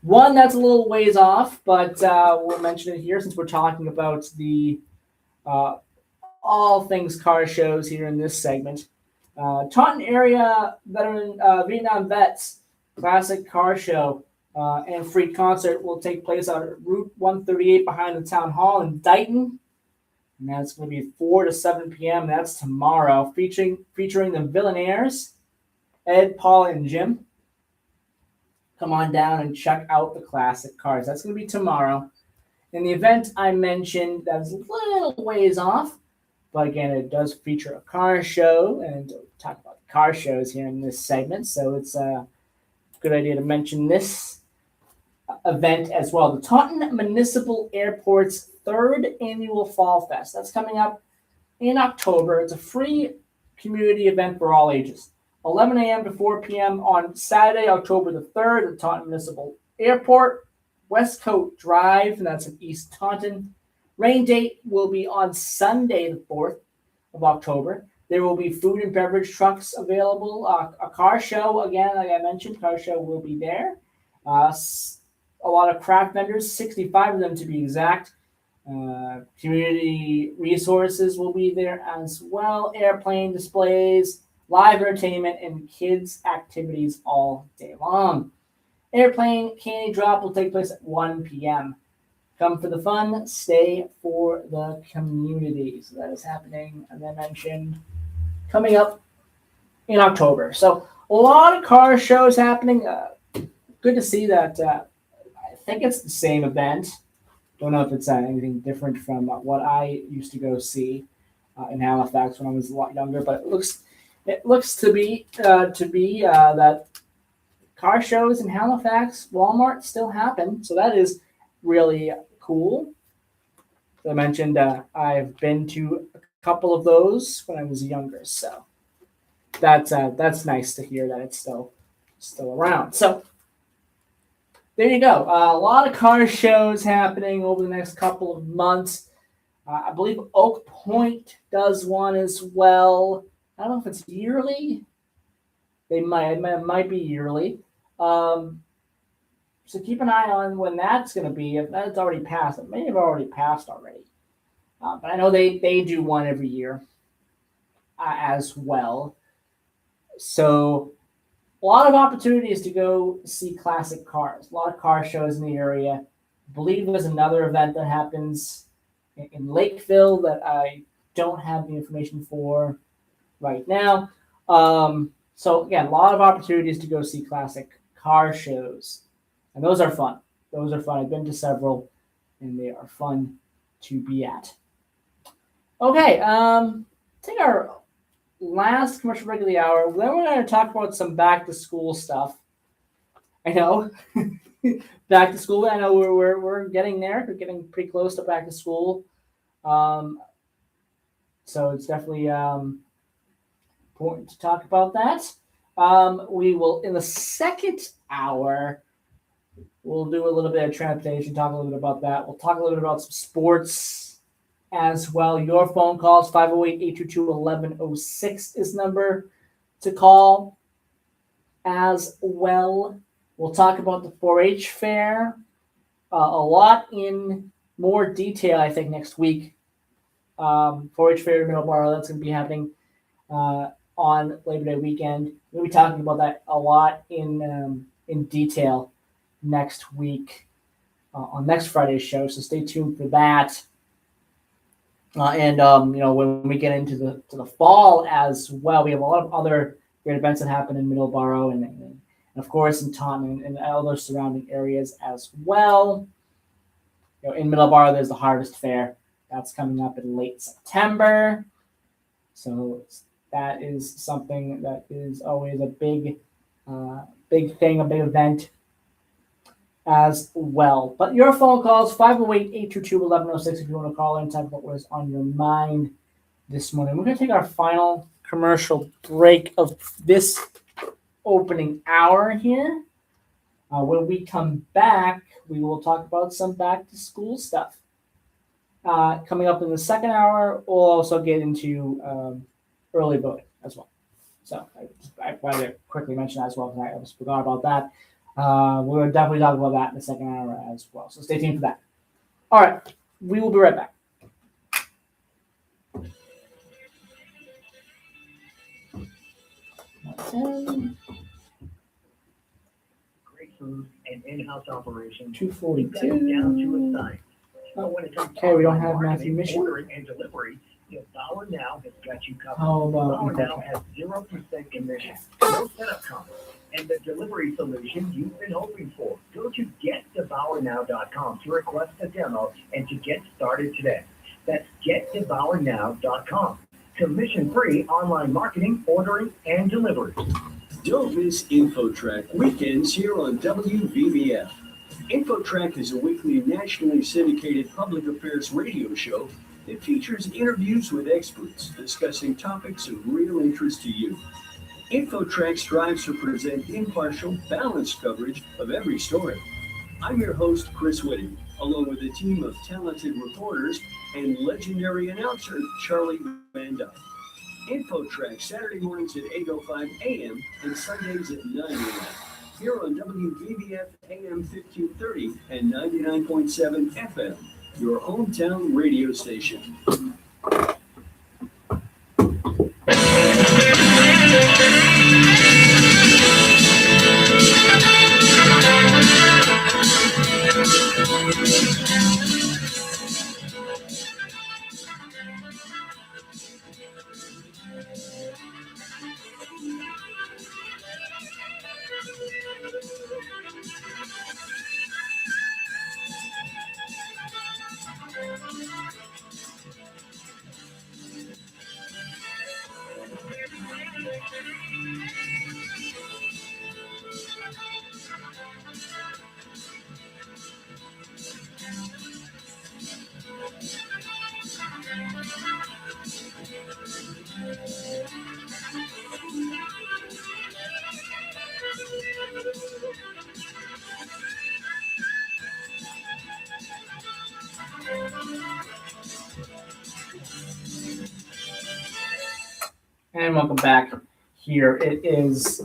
Speaker 2: One that's a little ways off, but we'll mention it here since we're talking about the all things car shows here in this segment. Taunton area veteran Vietnam Vets Classic Car Show and free concert will take place on Route 138 behind the Town Hall in Dighton. And that's going to be 4 to 7 p.m. That's tomorrow, featuring the Villainaires, Ed, Paul, and Jim. Come on down and check out the classic cars. That's going to be tomorrow. And the event I mentioned, that's a little ways off, but again, it does feature a car show, and we'll talk about the car shows here in this segment. So it's a good idea to mention this event as well. The Taunton Municipal Airport's 3rd Annual Fall Fest. That's coming up in October. It's a free community event for all ages. 11 a.m. to 4 p.m. on Saturday, October the 3rd at Taunton Municipal Airport, Westcote Drive, and that's in East Taunton. Rain date will be on Sunday, the 4th of October. There will be food and beverage trucks available. A car show, again, like I mentioned, car show will be there. A lot of craft vendors, 65 of them to be exact. Community resources will be there as well. Airplane displays, live entertainment, and kids' activities all day long. Airplane candy drop will take place at 1 p.m. Come for the fun, stay for the community. So that is happening, as I mentioned, coming up in October. So a lot of car shows happening. Good to see that. I think it's the same event. Don't know if it's anything different from what I used to go see in Halifax when I was a lot younger, but it looks to be that car shows in Halifax, Walmart still happen. So that is really cool. As I mentioned, I've been to a couple of those when I was younger. So that's nice to hear that it's still around. So there you go. A lot of car shows happening over the next couple of months. I believe Oak Point does one as well. I don't know if it's yearly. It might be yearly. So keep an eye on when that's going to be. If that's already passed, it may have already passed already. But I know they do one every year as well. So a lot of opportunities to go see classic cars. A lot of car shows in the area. I believe there's another event that happens in Lakeville that I don't have the information for right now. So again, a lot of opportunities to go see classic car shows. And those are fun. I've been to several, and they are fun to be at. Okay, take our last commercial break of the hour. Then we're going to talk about some back-to-school stuff. I know. Back to school. I know we're getting there. We're getting pretty close to back to school. So it's definitely important to talk about that. We will, in the second hour, we'll do a little bit of transportation, talk a little bit about that. We'll talk a little bit about some sports as well. Your phone calls, 508-822-1106 is number to call as well. We'll talk about the 4-H fair a lot in more detail, I think, next week. 4-H fair in Middleborough, that's going to be happening on Labor Day weekend. We'll be talking about that a lot in detail next week on next Friday's show. So stay tuned for that. When we get into the fall as well, we have a lot of other great events that happen in Middleborough and of course in Taunton and all those surrounding areas as well. In Middleborough, there's the Harvest Fair. That's coming up in late September. So that is something that is always a big thing, a big event as well. But your phone calls, 508-822-1106 if you want to call in and talk about what is on your mind this morning. We're going to take our final commercial break of this opening hour here. When we come back, we will talk about some back-to-school stuff. Coming up in the second hour, we'll also get into early voting as well. So I wanted to quickly mention that as well because I almost forgot about that. We'll definitely talk about that in the second hour as well. So stay tuned for that. All right. We will be right back.
Speaker 4: Great food and in-house operation.
Speaker 2: 242.
Speaker 4: Down to a science.
Speaker 17: But when it comes to
Speaker 2: Okay, we don't
Speaker 17: online
Speaker 2: have Matthew
Speaker 17: marketing,
Speaker 2: Mission.
Speaker 17: ordering, and delivery, Bauer Now has got you covered.
Speaker 2: How about
Speaker 17: Bauer Now
Speaker 2: okay.
Speaker 17: has 0% commission, no setup costs, and the delivery solution you've been hoping for. Go to getdebauernow.com to request a demo and to get started today. That's getdebauernow.com. Commission-free online marketing, ordering, and delivery.
Speaker 18: Don't miss InfoTrack weekends here on WVVF. InfoTrack is a weekly nationally syndicated public affairs radio show that features interviews with experts discussing topics of real interest to you. InfoTrack strives to present impartial, balanced coverage of every story. I'm your host, Chris Whitting, along with a team of talented reporters and legendary announcer, Charlie Van Dyke. InfoTrack, Saturday mornings at 8:05 a.m. and Sundays at 9 a.m. Here on WVVF AM 1530 and 99.7 FM, your hometown radio station.
Speaker 2: And welcome back here. It is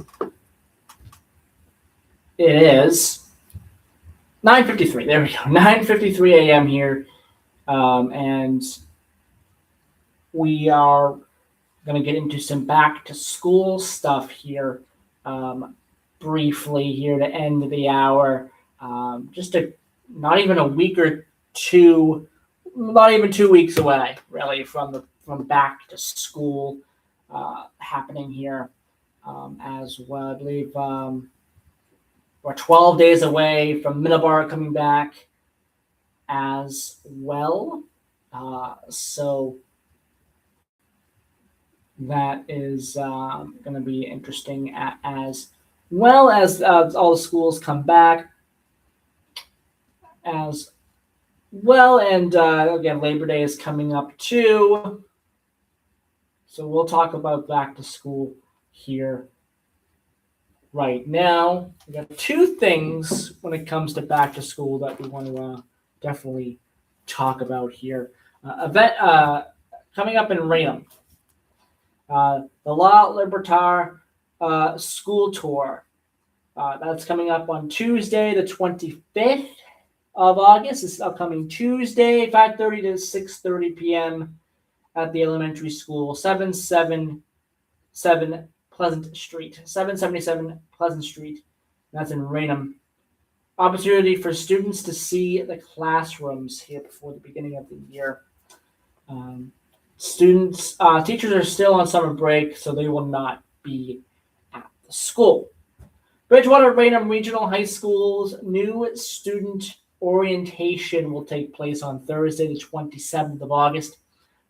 Speaker 2: 9:53. There we go. 9:53 a.m. here. And we are going to get into some back to school stuff here briefly here to end the hour. Not even a week or two, not even 2 weeks away, really, from back to school happening here as well. I believe we're 12 days away from Middleborough coming back as well. So that is going to be interesting as well as all the schools come back as well. And again, Labor Day is coming up too. So we'll talk about back to school here right now. We got two things when it comes to back to school that we want to definitely talk about here. Event coming up in Raynham. The La Libertad school tour. That's coming up on Tuesday, the 25th of August. This upcoming Tuesday, 5:30 to 6:30 p.m. at the elementary school, 777 Pleasant Street. 777 Pleasant Street. That's in Raynham. Opportunity for students to see the classrooms here before the beginning of the year. Teachers are still on summer break, so they will not be at the school. Bridgewater Raynham Regional High School's new student orientation will take place on Thursday, the 27th of August,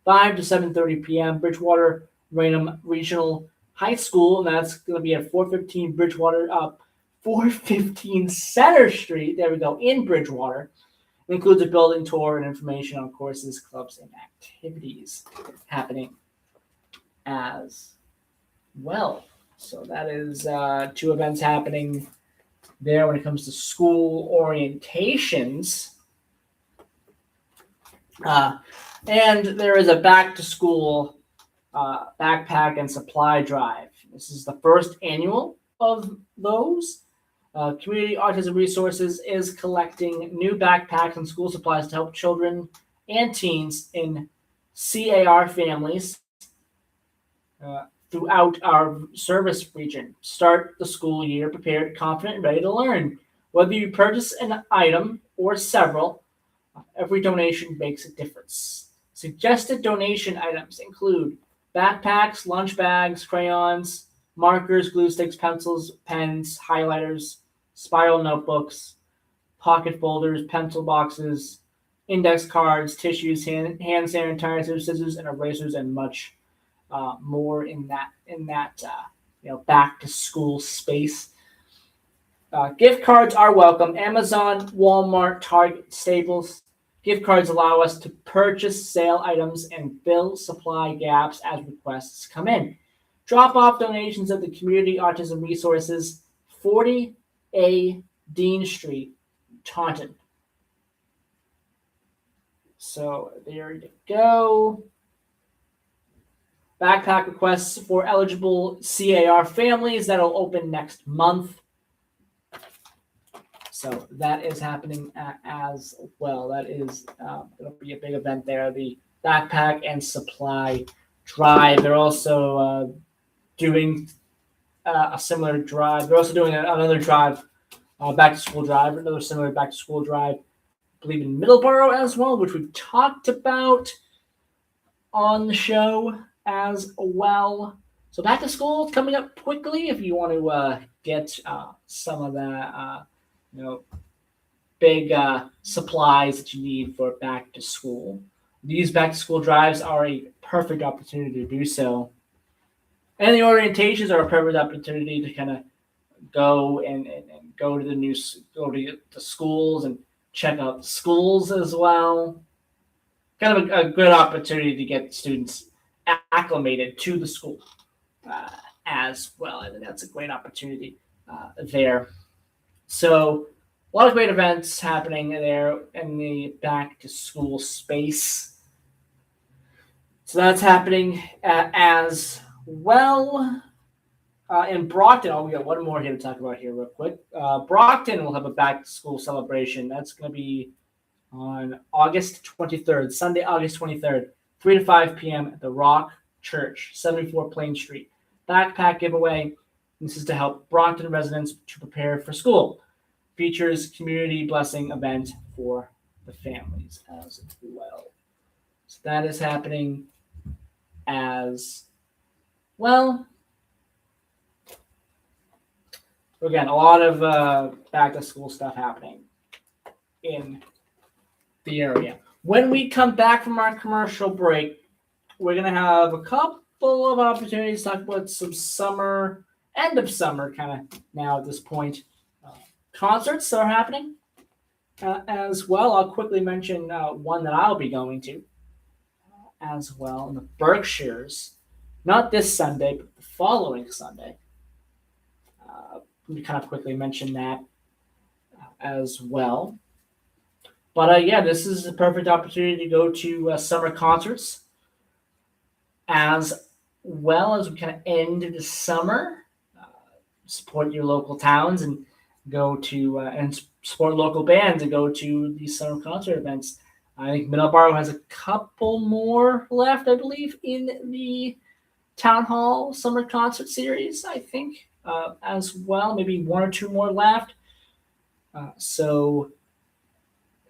Speaker 2: 5 to 7:30 p.m. Bridgewater Raynham Regional High School, and that's going to be at 415 Center Street. There we go, in Bridgewater. It includes a building tour and information on courses, clubs, and activities happening as well. So that is two events happening there when it comes to school orientations. And there is a back to school backpack and supply drive. This is the first annual of those. Community Autism Resources is collecting new backpacks and school supplies to help children and teens in CAR families throughout our service region. Start the school year prepared, confident, and ready to learn. Whether you purchase an item or several, Every donation makes a difference. Suggested donation items include backpacks, lunch bags, crayons, markers, glue sticks, pencils, pens, highlighters, spiral notebooks, pocket folders, pencil boxes, index cards, tissues, hand sanitizer, scissors, and erasers, and much more in that back to school space. Gift cards are welcome. Amazon, Walmart, Target, Staples. Gift cards allow us to purchase sale items and fill supply gaps as requests come in. Drop off donations at the Community Autism Resources, 40A Dean Street, Taunton. So there you go. Backpack requests for eligible CAR families that'll open next month. So that is happening as well. That is going to be a big event there. The backpack and supply drive. They're also doing a similar drive. They're also doing another drive, back to school drive, another similar back to school drive, I believe in Middleborough as well, which we've talked about on the show as well. So back to school coming up quickly. If you want to get some of that, big supplies that you need for back to school, these back to school drives are a perfect opportunity to do so. And the orientations are a perfect opportunity to kind of go and go to the schools and check out the schools as well. Kind of a good opportunity to get students acclimated to the school as well. I think that's a great opportunity there. So a lot of great events happening there in the back to school space. So that's happening as well. In Brockton, we got one more here to talk about here real quick. Brockton will have a back to school celebration. That's going to be on August 23rd, Sunday, August 23rd, 3 to 5 p.m. at the Rock Church, 74 Plain Street. Backpack giveaway. This is to help Brockton residents to prepare for school. Features community blessing event for the families as well. So that is happening as well. Again, a lot of back to school stuff happening in the area. When we come back from our commercial break, we're going to have a couple of opportunities to talk about some summer, end of summer kind of now at this point. Concerts are happening as well. I'll quickly mention one that I'll be going to as well in the Berkshires. Not this Sunday, but the following Sunday. Let me kind of quickly mention that as well. But this is a perfect opportunity to go to summer concerts as well as we kind of end the summer. Support your local towns and go to and support local bands and go to these summer concert events. I think Middleborough has a couple more left, I believe, in the Town Hall Summer Concert Series, I think, as well. Maybe one or two more left. So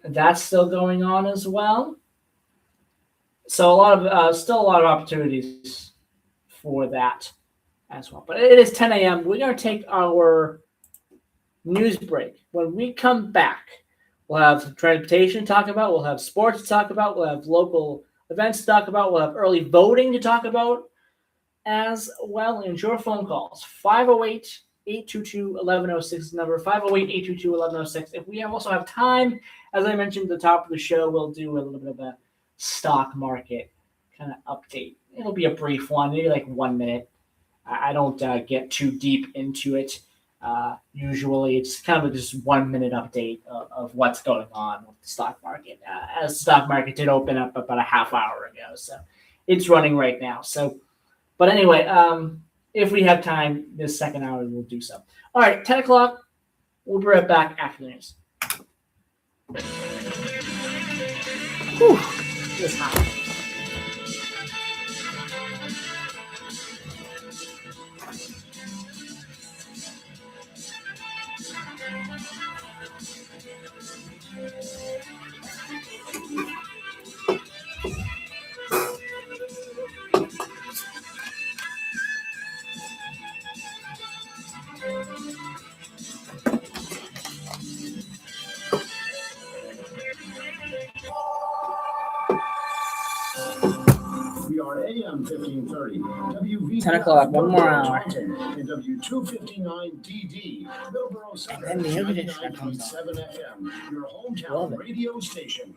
Speaker 2: that's still going on as well. So still a lot of opportunities for that as well. But it is 10 a.m. We're going to take our news break. When we come back, we'll have transportation to talk about. We'll have sports to talk about. We'll have local events to talk about. We'll have early voting to talk about as well. And your phone calls, 508-822-1106 is the number, 508-822-1106. If we also have time, as I mentioned at the top of the show, we'll do a little bit of a stock market kind of update. It'll be a brief one, maybe like 1 minute. I don't get too deep into it. Usually it's kind of just 1 minute update of what's going on with the stock market. As the stock market did open up about a half hour ago, so it's running right now. So, but anyway, if we have time this second hour, we'll do so. All right, 10 o'clock. We'll be right back after the news. Whew, it's hot.
Speaker 1: We are AM 1530, WVBF.
Speaker 2: 10 o'clock, one more hour.
Speaker 1: And W259DD, Middleborough Center,
Speaker 2: And then the air conditioner comes
Speaker 1: 99.7 FM, your
Speaker 2: Love
Speaker 1: hometown
Speaker 2: it.
Speaker 1: radio station.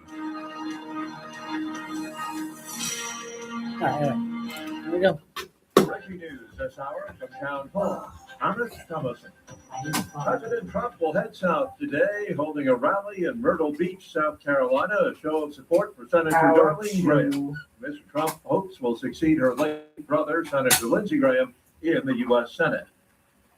Speaker 2: All right, here we go.
Speaker 9: Breaking news this hour from Town Hall. Amit Thomason. President Trump will head south today, holding a rally in Myrtle Beach, South Carolina, a show of support for Senator Darlene Graham. Mr. Trump hopes will succeed her late brother, Senator Lindsey Graham, in the U.S. Senate.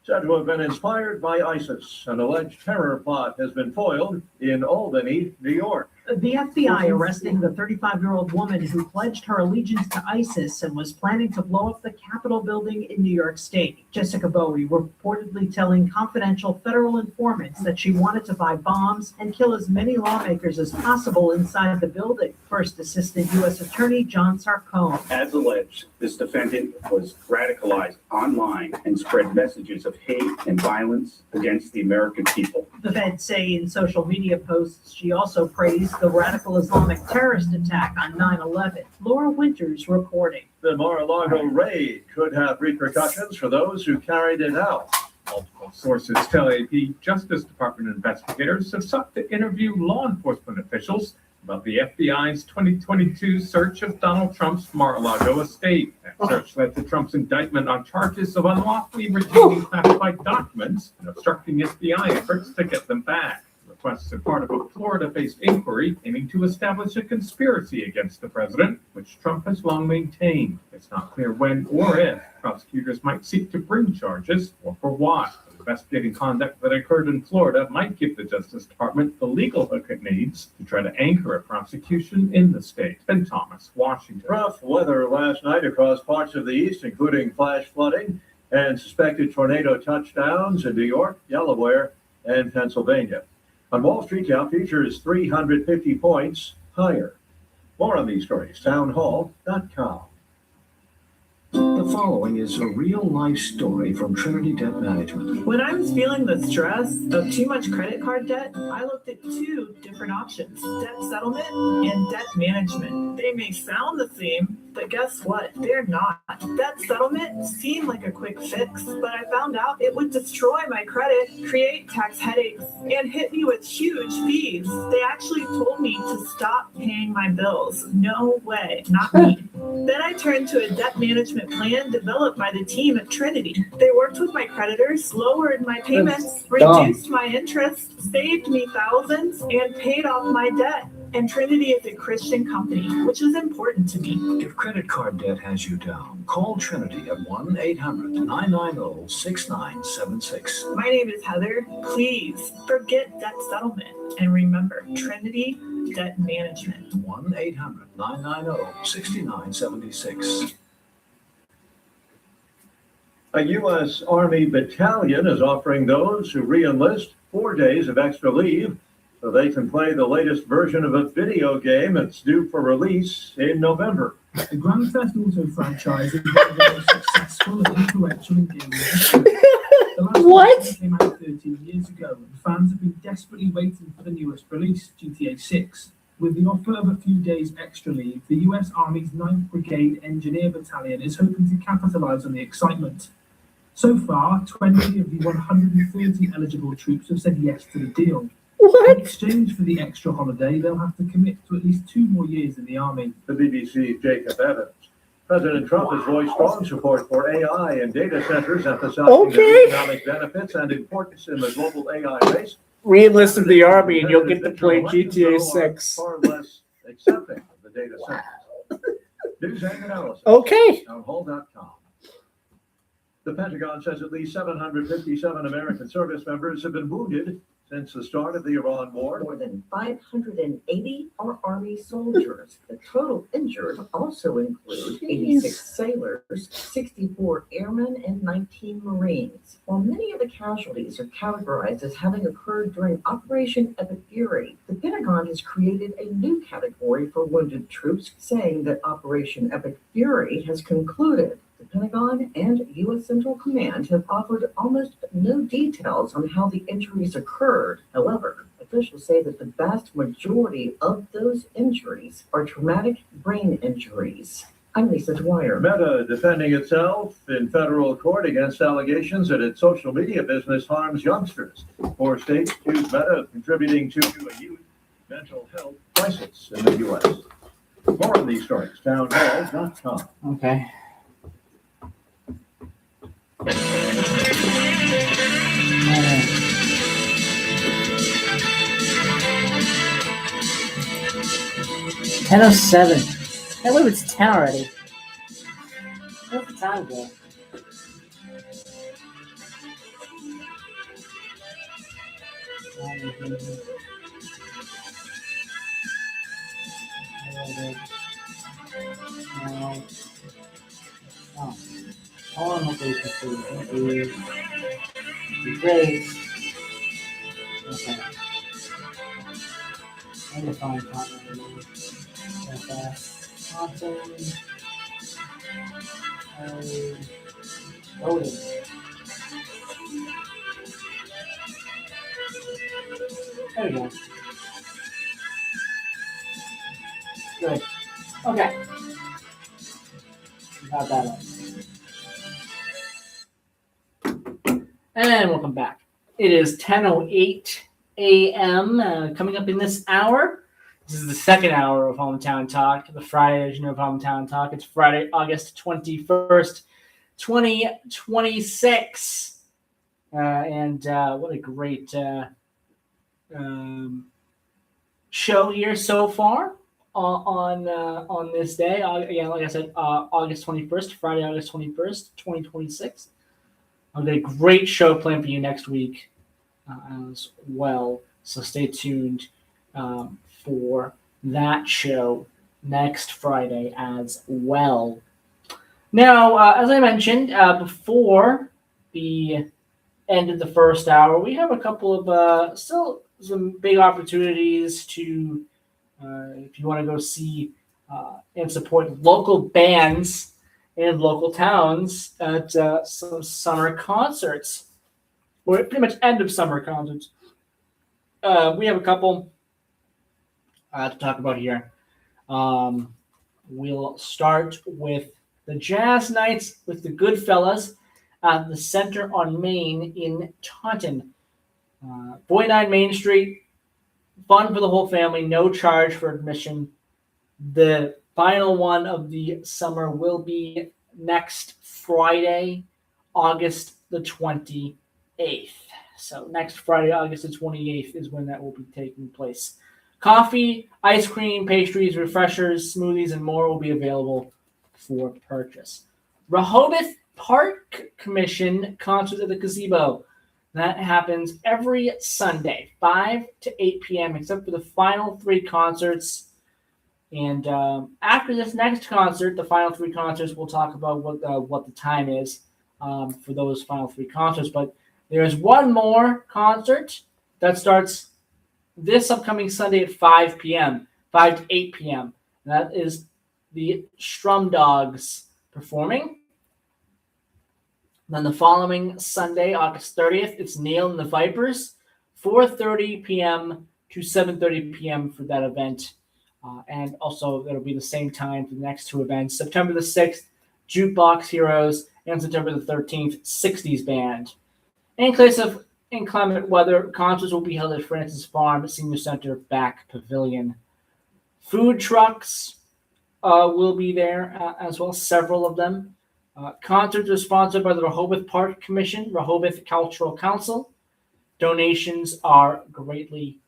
Speaker 9: Said to have been inspired by ISIS, an alleged terror plot has been foiled in Albany, New York.
Speaker 19: The FBI arresting the 35-year-old woman who pledged her allegiance to ISIS and was planning to blow up the Capitol building in New York State. Jessica Bowie reportedly telling confidential federal informants that she wanted to buy bombs and kill as many lawmakers as possible inside the building. First Assistant U.S. Attorney John Sarcone.
Speaker 11: As alleged, this defendant was radicalized online and spread messages of hate and violence against the American people.
Speaker 19: The feds say in social media posts she also praised the radical Islamic terrorist attack on 9/11. Laura Winters reporting.
Speaker 9: The Mar-a-Lago raid could have repercussions for those who carried it out.
Speaker 12: Multiple sources tell AP Justice Department investigators have sought to interview law enforcement officials about the FBI's 2022 search of Donald Trump's Mar-a-Lago estate. That search led to Trump's indictment on charges of unlawfully retaining classified documents and obstructing FBI efforts to get them back. Requests are part of a Florida-based inquiry aiming to establish a conspiracy against the president, which Trump has long maintained. It's not clear when or if prosecutors might seek to bring charges or for what. Investigating conduct that occurred in Florida might give the Justice Department the legal hook it needs to try to anchor a prosecution in the state. Ben Thomas, Washington.
Speaker 9: Rough weather last night across parts of the east, including flash flooding and suspected tornado touchdowns in New York, Delaware, and Pennsylvania. On Wall Street, Dow futures 350 points higher. More on these stories, townhall.com.
Speaker 18: The following is a real-life story from Trinity Debt Management.
Speaker 10: When I was feeling the stress of too much credit card debt, I looked at two different options: debt settlement and debt management. They may sound the same, but guess what? They're not. Debt settlement seemed like a quick fix, but I found out it would destroy my credit, create tax headaches, and hit me with huge fees. They actually told me to stop paying my bills. No way, not me. Then I turned to a debt management plan developed by the team at Trinity. They worked with my creditors, lowered my payments, reduced my interest, saved me thousands, and paid off my debt. And Trinity is a Christian company, which is important to me.
Speaker 18: If credit card debt has you down, call Trinity at 1-800-990-6976.
Speaker 10: My name is Heather. Please forget debt settlement and remember Trinity Debt Management.
Speaker 18: 1-800-990-6976.
Speaker 9: A U.S. Army battalion is offering those who re-enlist 4 days of extra leave so they can play the latest version of a video game that's due for release in November.
Speaker 13: The Grand Theft Auto franchise is one of the most successful and influential in gaming history. The last game came out 13 years ago, and fans have been desperately waiting for the newest release, GTA 6. With the offer of a few days extra leave, the U.S. Army's 9th Brigade Engineer Battalion is hoping to capitalize on the excitement. So far, 20 of the 130 eligible troops have said yes to the deal. In exchange for the extra holiday, they'll have to commit to at least 2 more years in the Army.
Speaker 9: The BBC's Jacob Evans. President Trump has voiced strong support for AI and data centers, emphasizing the economic benefits and importance in the global AI race.
Speaker 2: Re-enlist in the Army and you'll get to play GTA 6.
Speaker 9: Far less accepting of the data centers. News and analysis.
Speaker 2: Okay.
Speaker 9: Townhall.com. The Pentagon says at least 757 American service members have been wounded since the start of the Iran war.
Speaker 14: More than 580 are Army soldiers. The total injured also include 86 sailors, 64 airmen, and 19 Marines. While many of the casualties are categorized as having occurred during Operation Epic Fury, the Pentagon has created a new category for wounded troops, saying that Operation Epic Fury has concluded. The Pentagon and U.S. Central Command have offered almost no details on how the injuries occurred. However, officials say that the vast majority of those injuries are traumatic brain injuries. I'm Lisa Dwyer.
Speaker 9: Meta defending itself in federal court against allegations that its social media business harms youngsters. 4 states accuse Meta of contributing to a youth mental health crisis in the U.S. More on these stories, townhall.com.
Speaker 2: Okay. $10:07. I can't believe it's 10 already. Where's the time go? Oh. Hold on, hopefully you can see. Thank you. Great. Okay. I can find content. Content. Loading. There we go. Good. Okay. Got that one. And welcome back. It is 10:08 a.m. Coming up in this hour. This is the second hour of Hometown Talk, the Friday edition of Hometown Talk. It's Friday, August 21st, 2026. And what a great show here so far on this day. Again, like I said, August 21st, Friday, August 21st, 2026. I've got a great show planned for you next week as well. So stay tuned for that show next Friday as well. Now, as I mentioned before the end of the first hour, we have a couple of still some big opportunities to, if you want to go see and support local bands in local towns at some summer concerts, or pretty much end of summer concerts. We have a couple to talk about here. We'll start with the Jazz Nights with the Goodfellas at the Center on Main in Taunton. 49 Main Street, fun for the whole family, no charge for admission. The final one of the summer will be next Friday, August the 28th. So next Friday, August the 28th is when that will be taking place. Coffee, ice cream, pastries, refreshers, smoothies, and more will be available for purchase. Rehoboth Park Commission concert at the Gazebo. That happens every Sunday, 5 to 8 p.m., except for the final 3 concerts. And after this next concert, the final 3 concerts, we'll talk about what the time is for those final 3 concerts. But there's one more concert that starts this upcoming Sunday at 5 p.m., 5 to 8 p.m. And that is the Strum Dogs performing. Then the following Sunday, August 30th, it's Neil and the Vipers, 4:30 p.m. to 7:30 p.m. for that event. And also, it'll be the same time for the next 2 events. September the 6th, Jukebox Heroes, and September the 13th, 60s Band. In case of inclement weather, concerts will be held at Francis Farm Senior Center Back Pavilion. Food trucks will be there as well, several of them. Concerts are sponsored by the Rehoboth Park Commission, Rehoboth Cultural Council. Donations are greatly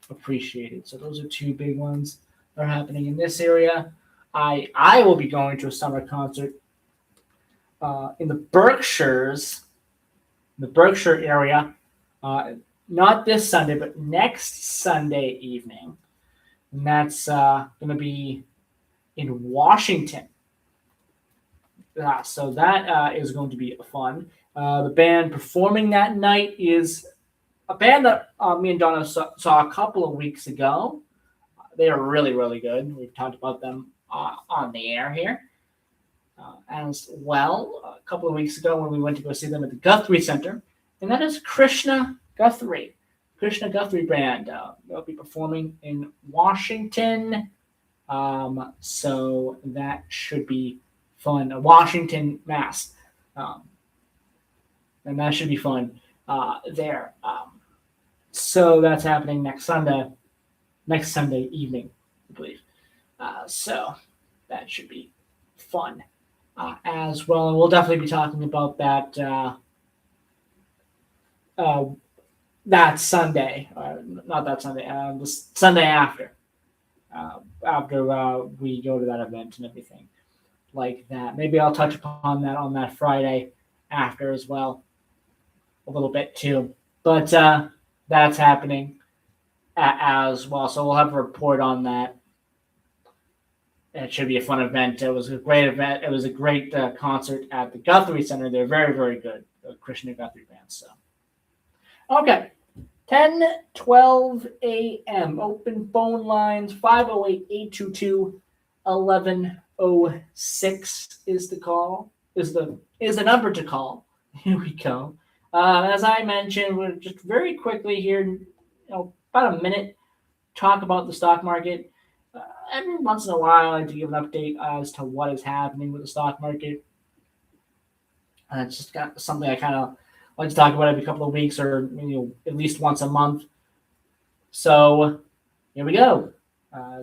Speaker 2: appreciated. So those are 2 big ones that are happening in this area. I will be going to a summer concert in the Berkshires, the Berkshire area, not this Sunday, but next Sunday evening. And that's going to be in Washington. So that is going to be fun. The band performing that night is a band that me and Donna saw a couple of weeks ago. They are really, really good. We've talked about them on the air here. As well, a couple of weeks ago when we went to go see them at the Guthrie Center. And that is Krishna Guthrie. Krishna Guthrie Band. They'll be performing in Washington So that should be fun. Washington, Mass. And that should be fun there. So that's happening next Sunday evening, I believe. So that should be fun as well. And we'll definitely be talking about that that Sunday, not that Sunday, the Sunday after we go to that event and everything like that. Maybe I'll touch upon that on that Friday after as well, a little bit too. But that's happening as well. So we'll have a report on that. It should be a fun event. It was a great event. It was a great concert at the Guthrie Center. They're very, very good, the Christian Guthrie band. So, okay. 10:12 a.m. Open phone lines 508-822-1106 is the call. Is the number to call. Here we go. As I mentioned, we're just very quickly here, about a minute, talk about the stock market. Every once in a while, I like to give an update as to what is happening with the stock market. It's just got something I kind of like to talk about every couple of weeks or at least once a month. So here we go.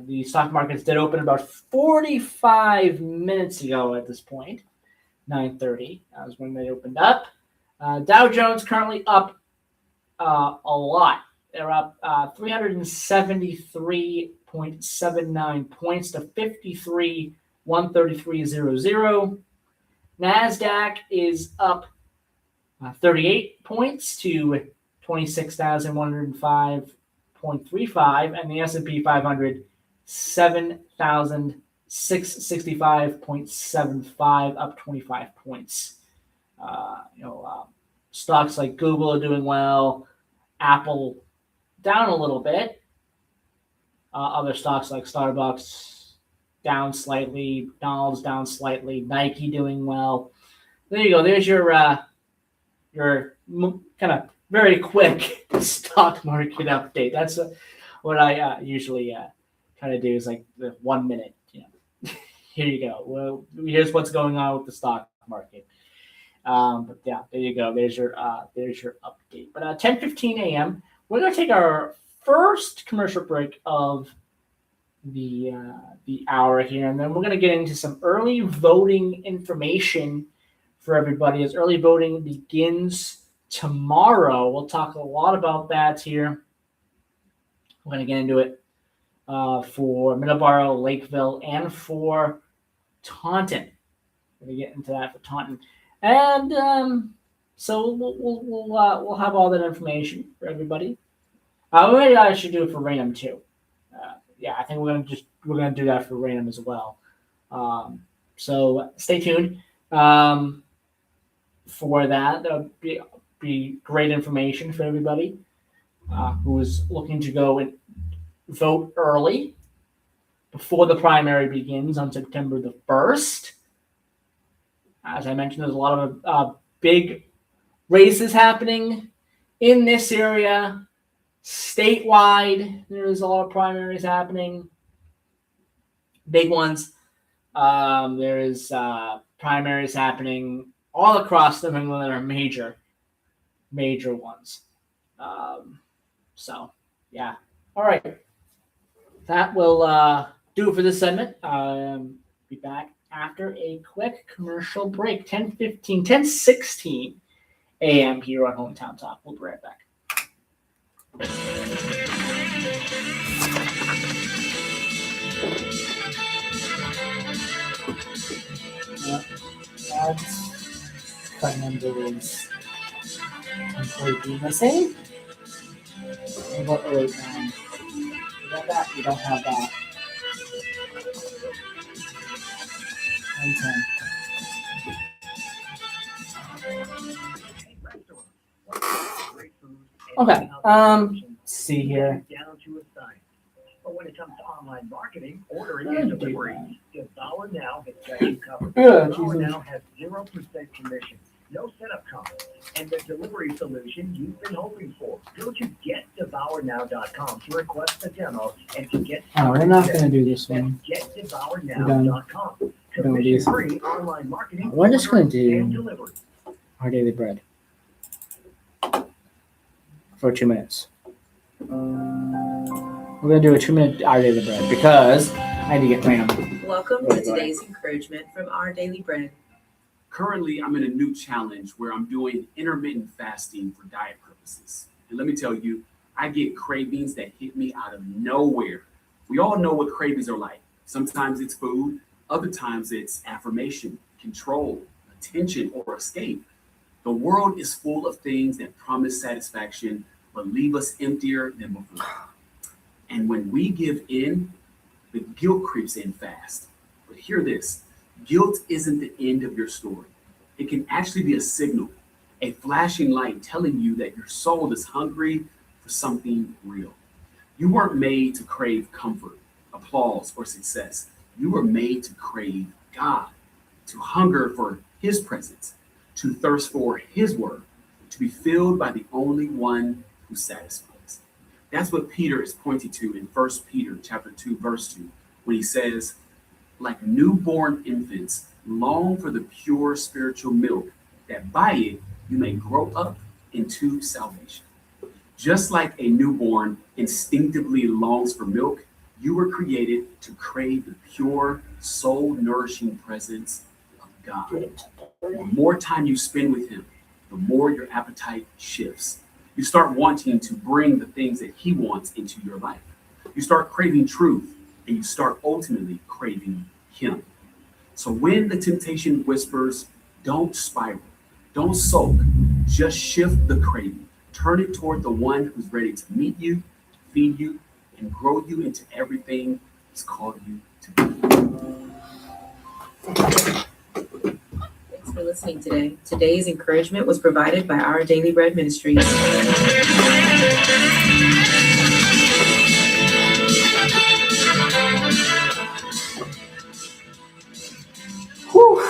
Speaker 2: The stock markets did open about 45 minutes ago at this point. 9:30 was when they opened up. Dow Jones currently up a lot. They're up 373.79 points to 53,133.00. NASDAQ is up 38 points to 26,105.35, and the S&P 500 7,665.75, up 25 points. Stocks like Google are doing well. Apple down a little bit. Other stocks like Starbucks down slightly. McDonald's down slightly. Nike doing well. There you go. There's your kind of very quick stock market update. That's what I usually kind of do is like the 1 minute. Here you go. Well, here's what's going on with the stock market. But yeah, there you go. There's your update. But 10:15 a.m. We're going to take our first commercial break of the hour here, and then we're going to get into some early voting information for everybody as early voting begins tomorrow. We'll talk a lot about that here. We're going to get into it for Middleborough, Lakeville, and for Taunton. We're going to get into that for Taunton. And so we'll have all that information for everybody. Maybe I should do it for Raynham too. Yeah, I think we're gonna do that for Raynham as well. So stay tuned for that. That'll be great information for everybody who is looking to go and vote early before the primary begins on September the 1st. As I mentioned, there's a lot of big races happening in this area. Statewide, there's a lot of primaries happening. Big ones. There is primaries happening all across New England that are major ones. So, yeah. All right. That will do it for this segment. Be back after a quick commercial break. 10:16 a.m. here on Hometown Talk. We'll be right back. That's cut number is completely missing. What about 089? We got that? We don't have that. 110. Okay. Let's see here.
Speaker 17: Down to a science. But when it comes to online marketing, ordering and delivery, Devour Now has got you covered.
Speaker 2: Yeah,
Speaker 17: Devour
Speaker 2: Jesus.
Speaker 17: Now has 0% commission. no setup costs, and the delivery solution you've been hoping for. Go to getdevournow.com to request a demo and to get
Speaker 2: Oh, we're
Speaker 17: started
Speaker 2: not
Speaker 17: today.
Speaker 2: going to do this
Speaker 17: That's
Speaker 2: one.
Speaker 17: getdevournow.com.
Speaker 2: We're gonna do this.
Speaker 17: Commission-free online marketing,
Speaker 2: We're just going
Speaker 17: ordering, and
Speaker 2: to do
Speaker 17: delivery.
Speaker 2: Our Daily Bread for 2 minutes. We're going to do a 2-minute Our Daily Bread because I need to get random.
Speaker 20: Welcome
Speaker 2: Go
Speaker 20: to
Speaker 2: ahead.
Speaker 20: today's encouragement from Our Daily Bread.
Speaker 21: Currently, I'm in a new challenge where I'm doing intermittent fasting for diet purposes. And let me tell you, I get cravings that hit me out of nowhere. We all know what cravings are like. Sometimes it's food, other times it's affirmation, control, attention, or escape. The world is full of things that promise satisfaction but leave us emptier than before. And when we give in, the guilt creeps in fast. But hear this, guilt isn't the end of your story. It can actually be a signal, a flashing light telling you that your soul is hungry for something real. You weren't made to crave comfort, applause, or success. You were made to crave God, to hunger for His presence, to thirst for His word, to be filled by the only one who satisfies. That's what Peter is pointing to in 1 Peter chapter 2, verse 2, when he says, like newborn infants, long for the pure spiritual milk, that by it you may grow up into salvation. Just like a newborn instinctively longs for milk, you were created to crave the pure, soul-nourishing presence of God. The more time you spend with Him, the more your appetite shifts. You start wanting to bring the things that He wants into your life. You start craving truth, and you start ultimately craving Him. So when the temptation whispers, don't spiral, don't sulk, just shift the craving. Turn it toward the one who's ready to meet you, feed you, and grow you into everything He's called you to be.
Speaker 20: Thanks for listening today. Today's encouragement was provided by Our Daily Bread Ministries.
Speaker 2: Whew.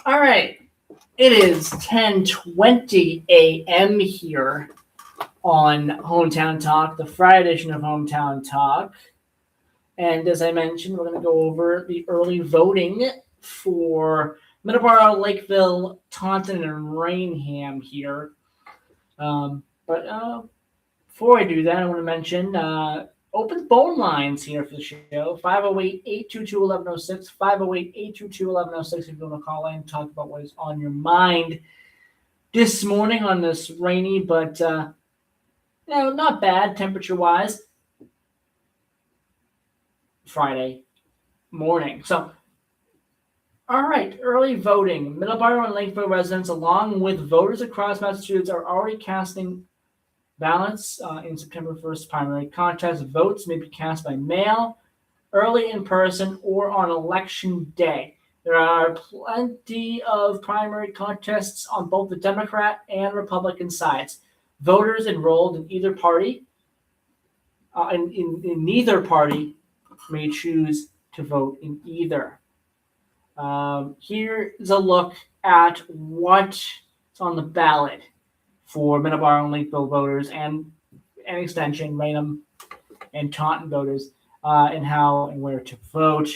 Speaker 2: All right. It is 10:20 a.m. here on Hometown Talk, the Friday edition of Hometown Talk. And as I mentioned, we're going to go over the early voting for Middleborough, Lakeville, Taunton, and Rainham here. But before I do that, I want to mention open phone lines here for the show. 508-822-1106, 508-822-1106 if you want to call in and talk about what is on your mind this morning on this rainy but not bad temperature-wise Friday morning. So, all right, early voting. Middleborough and Lakeville residents, along with voters across Massachusetts, are already casting ballots in September 1st primary contest. Votes may be cast by mail, early in person, or on election day. There are plenty of primary contests on both the Democrat and Republican sides. Voters enrolled in either party, in neither party, may choose to vote in either. Here's a look at what's on the ballot for Middleborough and Lakeville voters and an extension, Raynham and Taunton voters, and how and where to vote.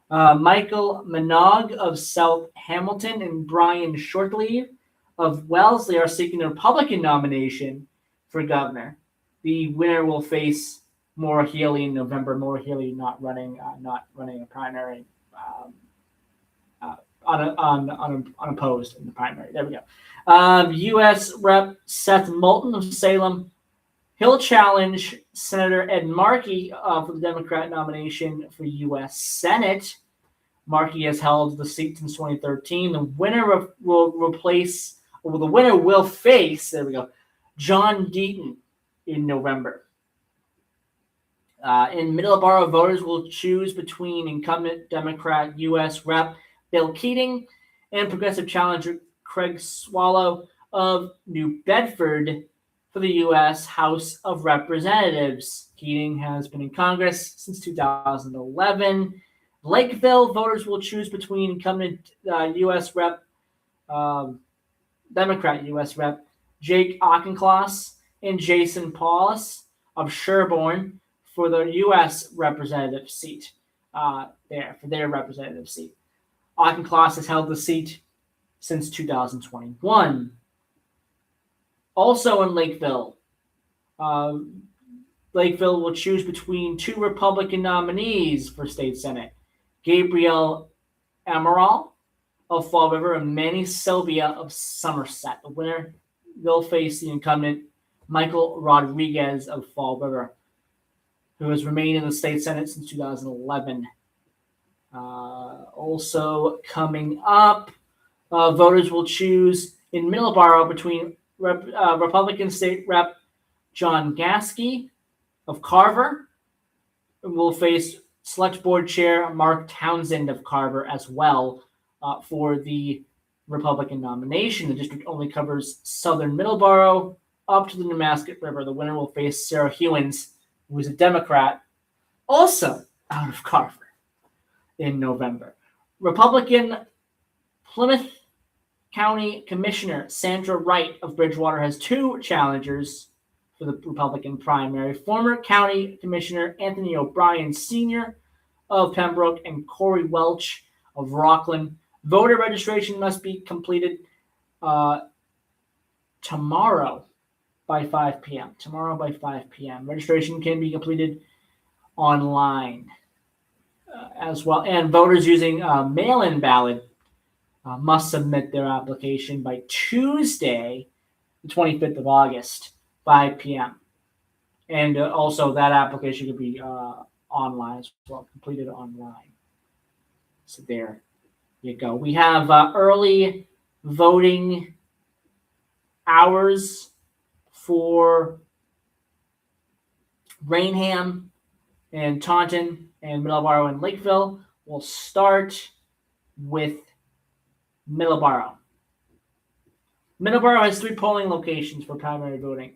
Speaker 2: Michael Minogue of South Hamilton and Brian Shortleave of Wellesley are seeking the Republican nomination for governor. The winner will face Maura Healey in November. Maura Healey not running a primary, unopposed in the primary. There we go. U.S. Rep. Seth Moulton of Salem. He'll challenge Senator Ed Markey for the Democrat nomination for U.S. Senate. Markey has held the seat since 2013. The winner will face, there we go, John Deaton in November. In Middleborough, voters will choose between incumbent Democrat U.S. Rep. Bill Keating and progressive challenger Craig Swallow of New Bedford for the U.S. House of Representatives. Keating has been in Congress since 2011. Lakeville, voters will choose between incumbent U.S. Rep. Democrat U.S. Rep. Jake Auchincloss and Jason Paulus of Sherborne for the U.S. representative seat for their representative seat. Auchincloss has held the seat since 2021. Also in Lakeville, Lakeville will choose between two Republican nominees for state senate, Gabriel Amaral of Fall River and Manny Sylvia of Somerset. The winner will face the incumbent Michael Rodriguez of Fall River, who has remained in the state senate since 2011. Also coming up, voters will choose in Middleborough between Republican State Rep. John Gasky of Carver, and will face Select Board Chair Mark Townsend of Carver as well for the Republican nomination. The district only covers southern Middleborough up to the Nemasket River. The winner will face Sarah Hewins, who is a Democrat, also out of Carver, in November. Republican Plymouth County Commissioner Sandra Wright of Bridgewater has two challengers for the Republican primary. Former County Commissioner Anthony O'Brien Sr. of Pembroke and Corey Welch of Rockland. Voter registration must be completed tomorrow by 5 p.m. Tomorrow by 5 p.m. Registration can be completed online as well. And voters using mail-in ballot must submit their application by Tuesday, the 25th of August, 5 p.m. And also that application could be online as well, completed online. So there you go. We have early voting hours for Rainham and Taunton and Middleborough and Lakeville. We'll start with Middleborough. Middleborough has 3 polling locations for primary voting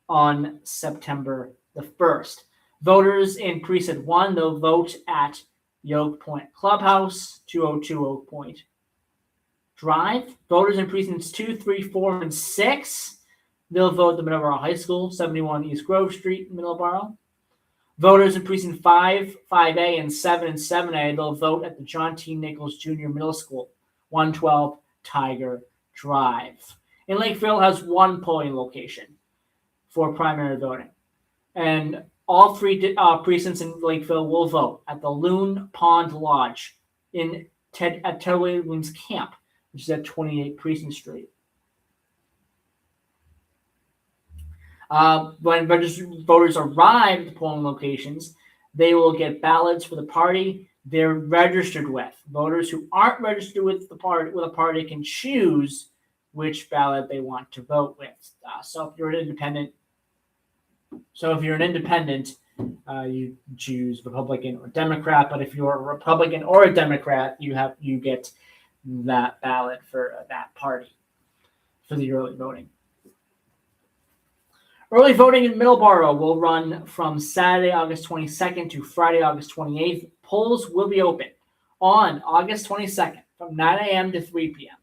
Speaker 2: on September the 1st. Voters in Precinct 1, they'll vote at Yoke Point Clubhouse, 202 Oak Point Drive. Voters in Precincts 2, 3, 4, and 6, they'll vote at the Middleborough High School, 71 East Grove Street, Middleborough. Voters in Precinct 5, 5A, and 7 and 7A, they'll vote at the John T. Nichols Jr. Middle School, 112 Tiger Drive. And Lakeville has 1 polling location for primary voting. And all 3 precincts in Lakeville will vote at the Loon Pond Lodge at Ted Williams Camp, which is at 28 Precinct Street. When registered voters arrive at the polling locations, they will get ballots for the party they're registered with. Voters who aren't registered with a party can choose which ballot they want to vote with. So if you're an independent, you choose Republican or Democrat. But if you're a Republican or a Democrat, you get that ballot for that party for the early voting. Early voting in Middleborough will run from Saturday, August 22nd to Friday, August 28th. Polls will be open on August 22nd from 9 a.m. to 3 p.m.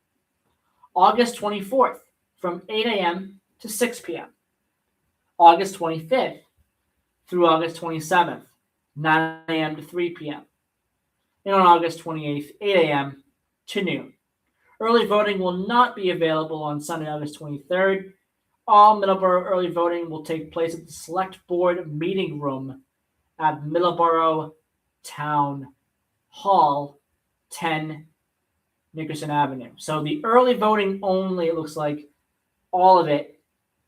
Speaker 2: August 24th from 8 a.m. to 6 p.m. August 25th through August 27th, 9 a.m. to 3 p.m. And on August 28th, 8 a.m. to noon. Early voting will not be available on Sunday, August 23rd All Middleborough early voting will take place at the Select Board Meeting Room at Middleborough Town Hall, 10 Nickerson Avenue. So the early voting only, it looks like all of it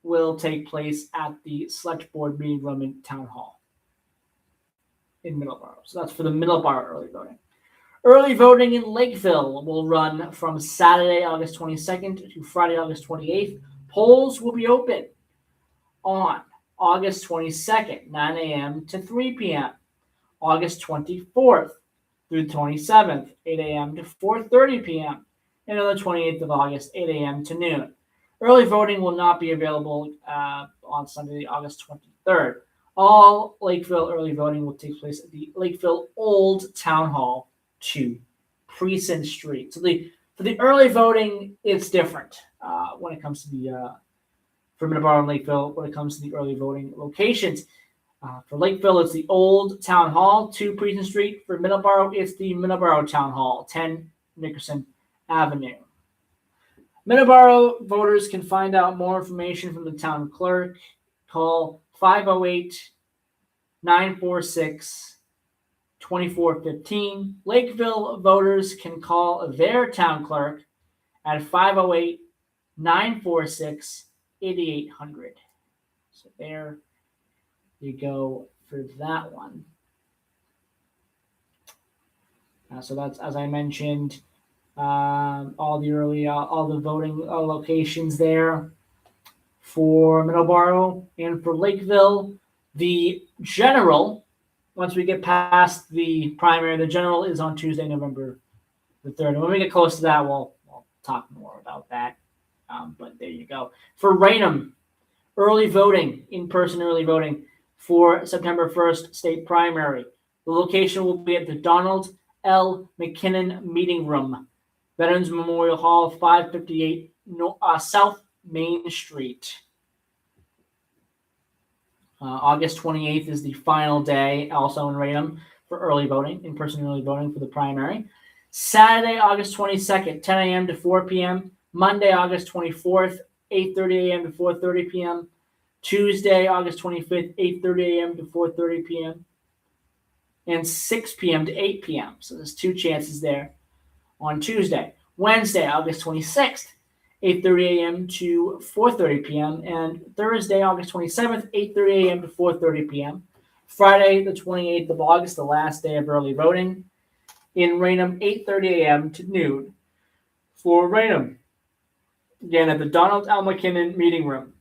Speaker 2: will take place at the Select Board Meeting Room in Town Hall in Middleborough. So that's for the Middleborough early voting. Early voting in Lakeville will run from Saturday, August 22nd to Friday, August 28th. Polls will be open on August 22nd, 9 a.m. to 3 p.m. August 24th through the 27th, 8 a.m. to 4:30 p.m. And on the 28th of August, 8 a.m. to noon. Early voting will not be available on Sunday, August 23rd. All Lakeville early voting will take place at the Lakeville Old Town Hall, 2 Precinct Street. So for the early voting, it's different when it comes to the for Middleborough and Lakeville when it comes to the early voting locations. For Lakeville, it's the Old Town Hall, 2 Precinct Street. For Middleborough, it's the Middleborough Town Hall, 10 Nickerson Avenue. Middleborough voters can find out more information from the town clerk. Call 508-946-2415. Lakeville voters can call their town clerk at 508-946-8800. So there you go for that one. So that's, as I mentioned, all the voting locations there for Middleborough and for Lakeville. The general, once we get past the primary, the general is on Tuesday, November the 3rd. And when we get close to that, we'll talk more about that. But there you go. For Raynham, early voting, in-person early voting for September 1st state primary. The location will be at the Donald L. McKinnon Meeting Room, Veterans Memorial Hall, 558 South Main Street. August 28th is the final day, also in Raynham, for early voting, in-person early voting for the primary. Saturday, August 22nd, 10 a.m. to 4 p.m. Monday, August 24th, 8:30 a.m. to 4:30 p.m. Tuesday, August 25th, 8:30 a.m. to 4:30 p.m. And 6 p.m. to 8 p.m. So there's 2 chances there on Tuesday. Wednesday, August 26th, 8:30 a.m. to 4:30 p.m. And Thursday, August 27th, 8:30 a.m. to 4:30 p.m. Friday, the 28th of August, the last day of early voting in Raynham, 8:30 a.m. to noon for Raynham. Again, at the Donald L. McKinnon Meeting Room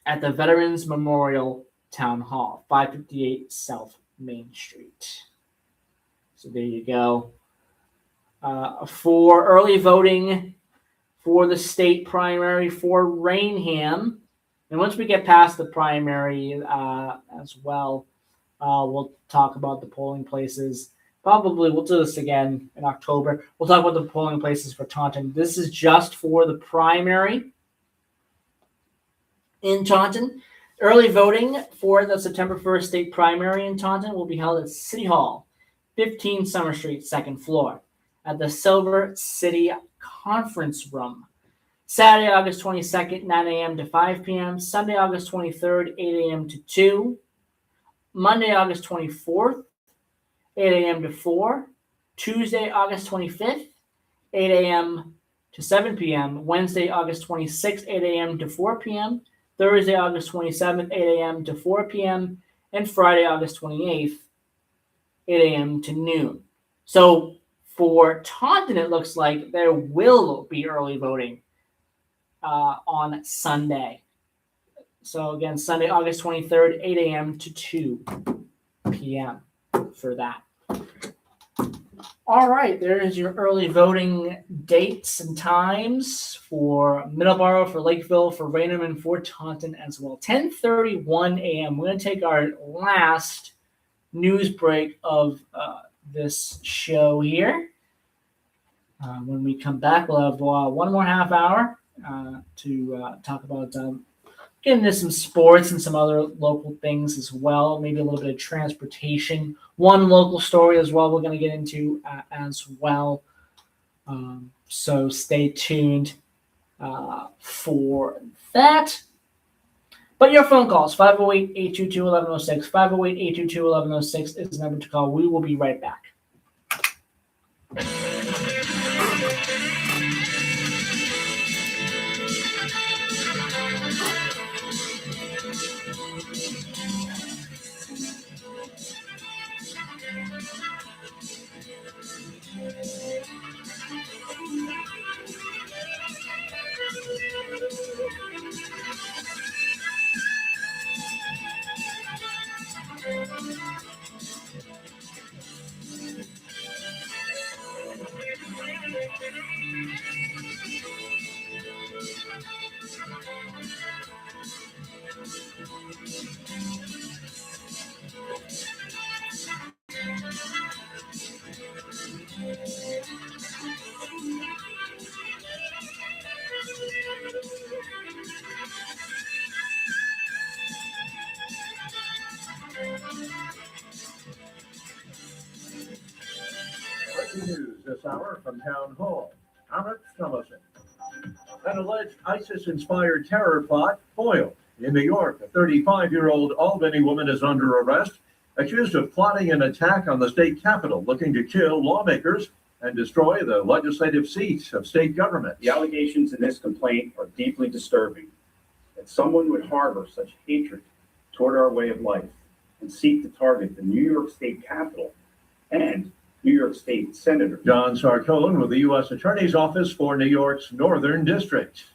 Speaker 2: at the Veterans Memorial Town Hall, 558 South Main Street. So there you go. For early voting for the state primary for Raynham, and once we get past the primary as well, we'll talk about the polling places. Probably we'll do this again in October. We'll talk about the polling places for Taunton. This is just for the primary in Taunton. Early voting for the September 1st state primary in Taunton will be held at City Hall, 15 Summer Street, 2nd floor, at the Silver City Conference Room. Saturday, August 22nd, 9 a.m. to 5 p.m. Sunday, August 23rd, 8 a.m. to 2. Monday, August 24th, 8 a.m. to 4. Tuesday, August 25th, 8 a.m. to 7 p.m. Wednesday, August 26th, 8 a.m. to 4 p.m. Thursday, August 27th, 8 a.m. to 4 p.m. And Friday, August 28th, 8 a.m. to noon. So for Taunton, it looks like there will be early voting on Sunday. So again, Sunday, August 23rd, 8 a.m. to 2 p.m. for that. All right, there is your early voting dates and times for Middleborough, for Lakeville, for Raynham, and for Taunton as well. 10:31 a.m. We're going to take our last news break of this show here. When we come back, we'll have one more half hour to talk about getting into some sports and some other local things as well, maybe a little bit of transportation. One local story as well we're going to get into as well. So stay tuned for that. But your phone calls, 508-822-1106, 508-822-1106 is the number to call. We will be right back.
Speaker 9: Breaking news this hour from Town Hall. Amit Thomason. An alleged ISIS-inspired terror plot foiled. In New York, a 35-year-old Albany woman is under arrest, accused of plotting an attack on the state capitol, looking to kill lawmakers and destroy the legislative seats of state government.
Speaker 11: The allegations in this complaint are deeply disturbing. That someone would harbor such hatred toward our way of life and seek to target the New York State Capitol and New York State Senator.
Speaker 9: John Sarcone with the U.S. Attorney's Office for New York's Northern District.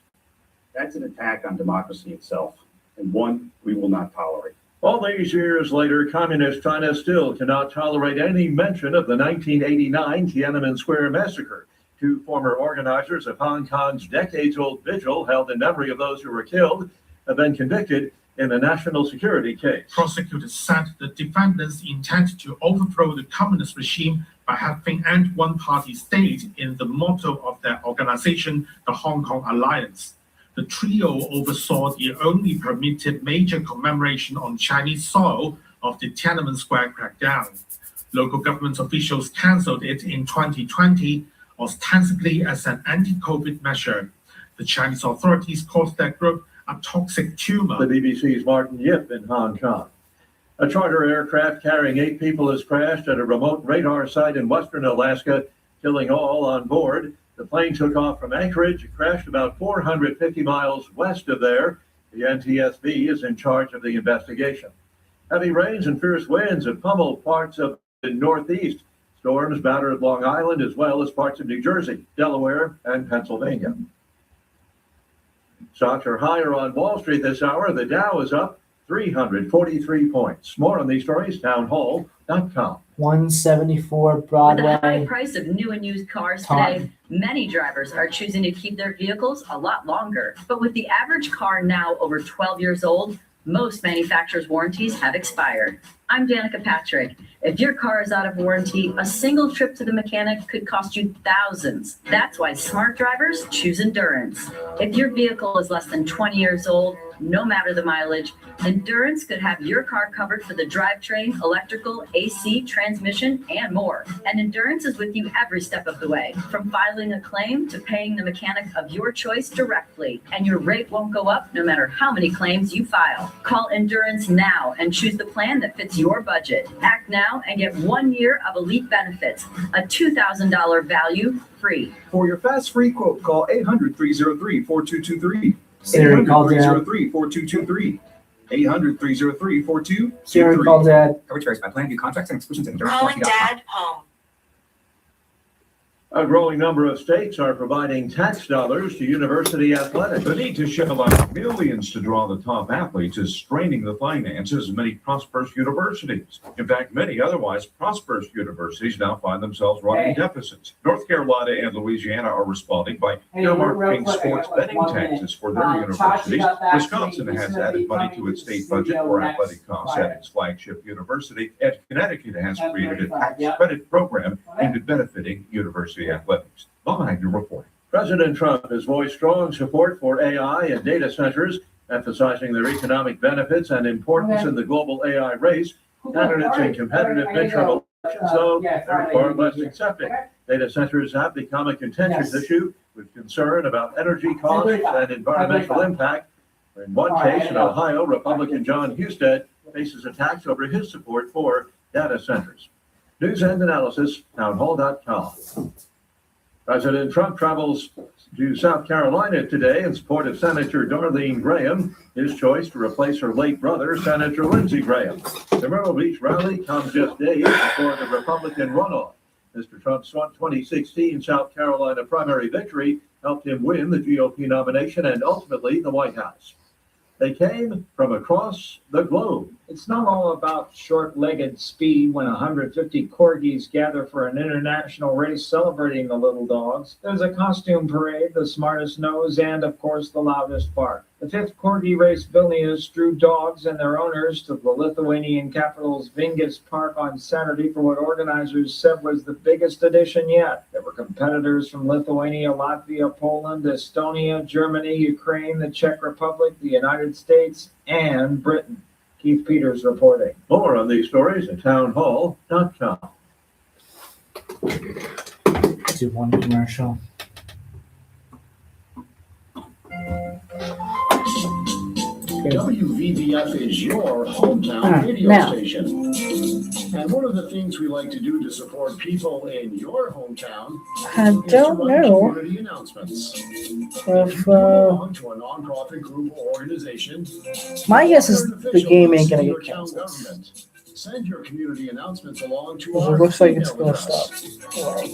Speaker 11: That's an attack on democracy itself, and one we will not tolerate.
Speaker 9: All these years later, Communist China still cannot tolerate any mention of the 1989 Tiananmen Square massacre. Two former organizers of Hong Kong's decades-old vigil held in memory of those who were killed have been convicted in a national security case.
Speaker 13: Prosecutors said the defendants intend to overthrow the communist regime by having an one-party state in the motto of their organization, the Hong Kong Alliance. The trio oversaw the only permitted major commemoration on Chinese soil of the Tiananmen Square crackdown. Local government officials cancelled it in 2020, ostensibly as an anti-COVID measure. The Chinese authorities called that group a toxic tumor.
Speaker 9: The BBC's Martin Yip in Hong Kong. A charter aircraft carrying 8 people has crashed at a remote radar site in western Alaska, killing all on board. The plane took off from Anchorage. It crashed about 450 miles west of there. The NTSB is in charge of the investigation. Heavy rains and fierce winds have pummeled parts of the Northeast. Storms battered Long Island as well as parts of New Jersey, Delaware, and Pennsylvania. Stocks are higher on Wall Street this hour. The Dow is up 343 points. More on these stories, townhall.com.
Speaker 2: 174
Speaker 6: With
Speaker 2: Broadway.
Speaker 6: the high price of new and used cars today, many drivers are choosing to keep their vehicles a lot longer. But with the average car now over 12 years old, most manufacturers' warranties have expired. I'm Danica Patrick. If your car is out of warranty, a single trip to the mechanic could cost you thousands. That's why smart drivers choose Endurance. If your vehicle is less than 20 years old, no matter the mileage, Endurance could have your car covered for the drivetrain, electrical, AC, transmission, and more. And Endurance is with you every step of the way, from filing a claim to paying the mechanic of your choice directly. And your rate won't go up no matter how many claims you file. Call Endurance now and choose the plan that fits your budget. Act now and get 1 year of elite benefits, a $2,000 value free.
Speaker 22: For your fast free quote, call 800-303-4223.
Speaker 2: Siri, call Dad.
Speaker 22: 800-303-4223. 800-303-4223.
Speaker 2: Siri, call Dad.
Speaker 22: Coverage varies by plan. View contracts and exclusions at
Speaker 23: Calling Dad home.
Speaker 9: A growing number of states are providing tax dollars to university athletics.
Speaker 24: The need to shell out millions to draw the top athletes is straining the finances of many prosperous universities. In fact, many otherwise prosperous universities now find themselves running deficits. North Carolina and Louisiana are responding by earmarking sports betting taxes for their universities. Wisconsin has added money to its state budget for athletic costs at its flagship university, and Connecticut has created a tax credit program aimed at benefiting university athletics. Bob Wagner reporting.
Speaker 9: President Trump has voiced strong support for AI and data centers, emphasizing their economic benefits and importance in the global AI race. Candidates in competitive midterm elections, though, are far less accepting. Data centers have become a contentious issue with concern about energy costs and environmental impact. In one case in Ohio, Republican John Husted faces attacks over his support for data centers. News and analysis, townhall.com. President Trump travels to South Carolina today in support of Senator Darlene Graham, his choice to replace her late brother, Senator Lindsey Graham. The Myrtle Beach rally comes just days before the Republican runoff. Mr. Trump's 2016 South Carolina primary victory helped him win the GOP nomination and ultimately the White House. They came from across the globe.
Speaker 5: It's not all about short-legged speed when 150 corgis gather for an international race celebrating the little dogs. There's a costume parade, the smartest nose, and, of course, the loudest bark. The fifth corgi race Vilnius drew dogs and their owners to the Lithuanian capital's Vingis Park on Saturday for what organizers said was the biggest edition yet. There were competitors from Lithuania, Latvia, Poland, Estonia, Germany, Ukraine, the Czech Republic, the United States, and Britain. Keith Peters reporting.
Speaker 9: More on these stories at townhall.com.
Speaker 2: Do one commercial.
Speaker 1: WVBF is your hometown radio
Speaker 2: now.
Speaker 1: station. And one of the things we like to do to support people in your hometown
Speaker 2: I
Speaker 1: is to
Speaker 2: don't
Speaker 1: run
Speaker 2: know
Speaker 1: community announcements.
Speaker 2: if
Speaker 1: Belong to a nonprofit group or organization.
Speaker 2: my guess is
Speaker 1: You're an
Speaker 2: the
Speaker 1: official
Speaker 2: game
Speaker 1: in
Speaker 2: ain't gonna
Speaker 1: your
Speaker 2: get
Speaker 1: town
Speaker 2: canceled.
Speaker 1: government. Send your community announcements along to
Speaker 2: It
Speaker 1: our
Speaker 2: looks like it's
Speaker 1: email
Speaker 2: gonna
Speaker 1: address.
Speaker 2: stop.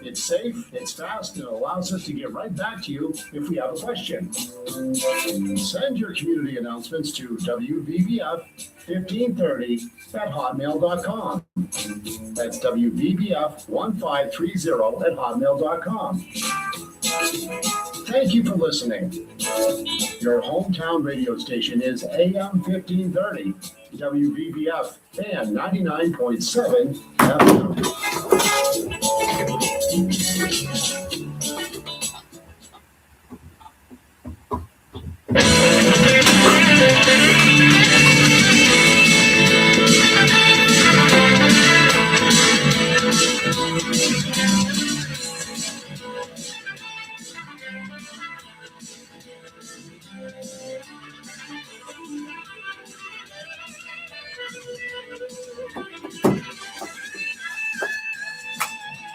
Speaker 1: It's safe, it's fast, and it allows us to get right back to you if we have a question. Send your community announcements to WVBF1530@hotmail.com. That's WVBF1530@hotmail.com. Thank you for listening. Your hometown radio station is AM 1530, WVBF and 99.7 FM.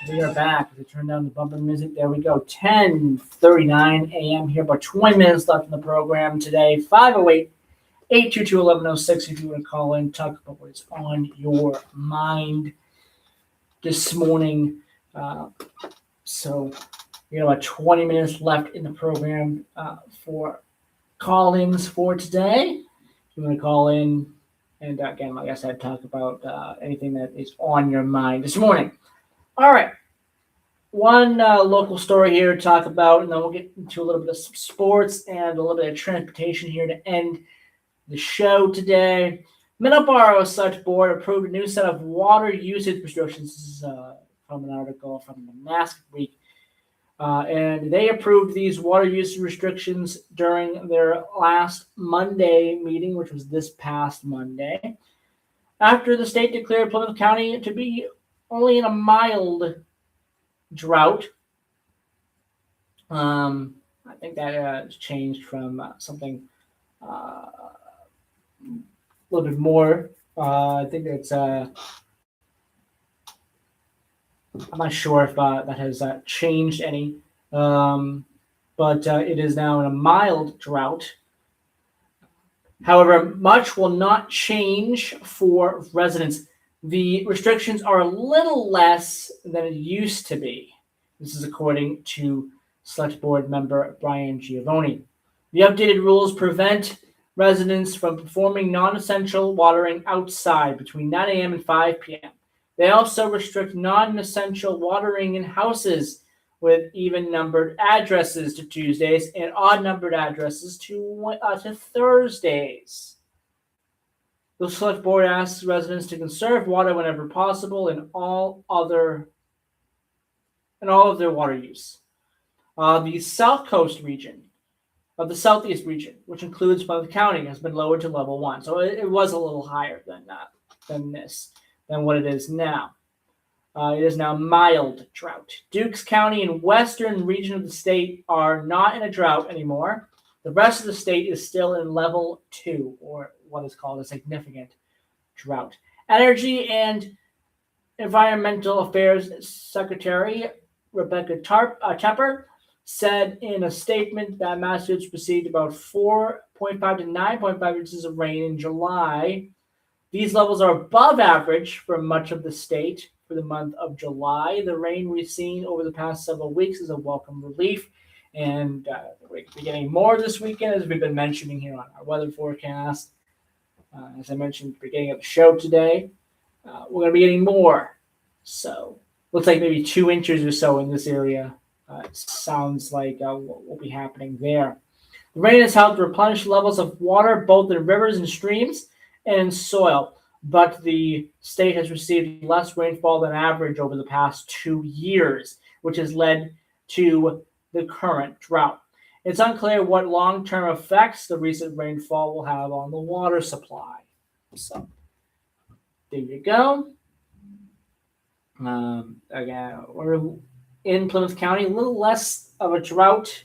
Speaker 2: We are back. We turn down the bumper music. There we go. 10:39 a.m. here, about 20 minutes left in the program today. 508-822-1106 if you want to call in, talk about what's on your mind this morning. So we have about 20 minutes left in the program for call-ins for today. If you want to call in, and again, like I said, talk about anything that is on your mind this morning. All right. One local story here to talk about, and then we'll get into a little bit of some sports and a little bit of transportation here to end the show today. Middleborough Select Board approved a new set of water usage restrictions. This is from an article from the Mask Week. And they approved these water usage restrictions during their last Monday meeting, which was this past Monday, after the state declared Plymouth County to be only in a mild drought. I think that has changed from something a little bit more. I think it's I'm not sure if that has changed any, but it is now in a mild drought. However, much will not change for residents. The restrictions are a little less than it used to be. This is according to Select Board member Brian Giovanni. The updated rules prevent residents from performing non-essential watering outside between 9 a.m. and 5 p.m. They also restrict non-essential watering in houses with even-numbered addresses to Tuesdays and odd-numbered addresses to Thursdays. The Select Board asks residents to conserve water whenever possible in all of their water use. The South Coast region of the Southeast region, which includes Plymouth County, has been lowered to level 1. So it was a little higher than what it is now. It is now mild drought. Dukes County and western region of the state are not in a drought anymore. The rest of the state is still in level 2, or what is called a significant drought. Energy and Environmental Affairs Secretary Rebecca Tepper said in a statement that Massachusetts received about 4.5 to 9.5 inches of rain in July. These levels are above average for much of the state for the month of July. The rain we've seen over the past several weeks is a welcome relief, and we're getting more this weekend, as we've been mentioning here on our weather forecast. As I mentioned at the beginning of the show today, we're going to be getting more. So looks like maybe 2 inches or so in this area. Sounds like what will be happening there. The rain has helped replenish levels of water both in rivers and streams and in soil, but the state has received less rainfall than average over the past 2 years, which has led to the current drought. It's unclear what long-term effects the recent rainfall will have on the water supply. So there you go. Again, we're in Plymouth County, a little less of a drought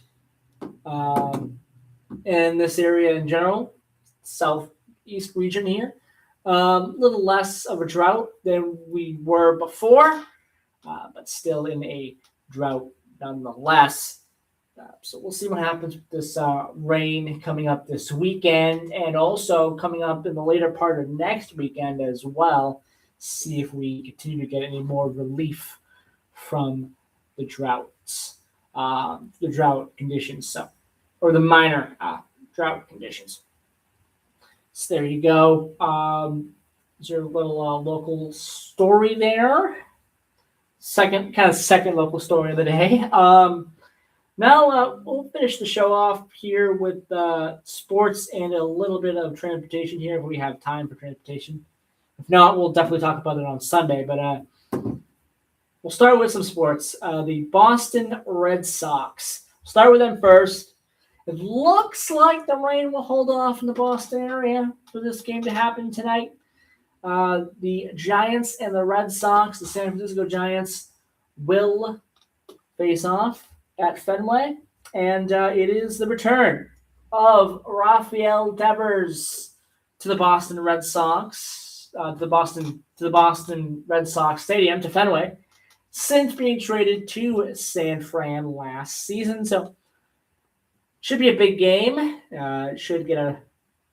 Speaker 2: in this area in general, southeast region here. A little less of a drought than we were before, but still in a drought nonetheless. So we'll see what happens with this rain coming up this weekend, and also coming up in the later part of next weekend as well. See if we continue to get any more relief from the droughts, the drought conditions, or the minor drought conditions. So there you go. Is there a little local story there? Second local story of the day. Now we'll finish the show off here with sports and a little bit of transportation here if we have time for transportation. If not, we'll definitely talk about it on Sunday. But we'll start with some sports. The Boston Red Sox. Start with them first. It looks like the rain will hold off in the Boston area for this game to happen tonight. The Giants and the Red Sox, the San Francisco Giants, will face off at Fenway, and it is the return of Rafael Devers to the Boston Red Sox, to the Boston Red Sox Stadium, to Fenway, since being traded to San Fran last season. So should be a big game. Should get a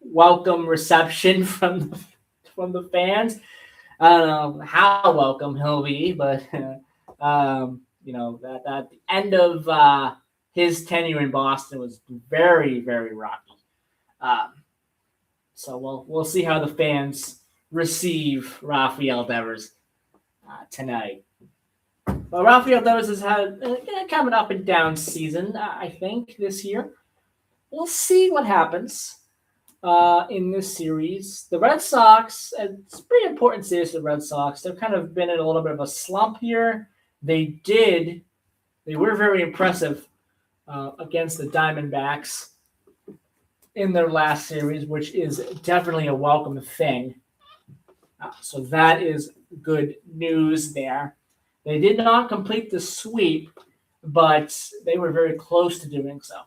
Speaker 2: welcome reception from the fans. I don't know how welcome he'll be, but that the end of his tenure in Boston was very, very rocky. So we'll see how the fans receive Rafael Devers tonight. Well, Rafael Devers has had kind of an up and down season, I think, this year. We'll see what happens in this series. The Red Sox, it's a pretty important series for the Red Sox. They've kind of been in a little bit of a slump here. They were very impressive against the Diamondbacks in their last series, which is definitely a welcome thing. So that is good news there. They did not complete the sweep, but they were very close to doing so.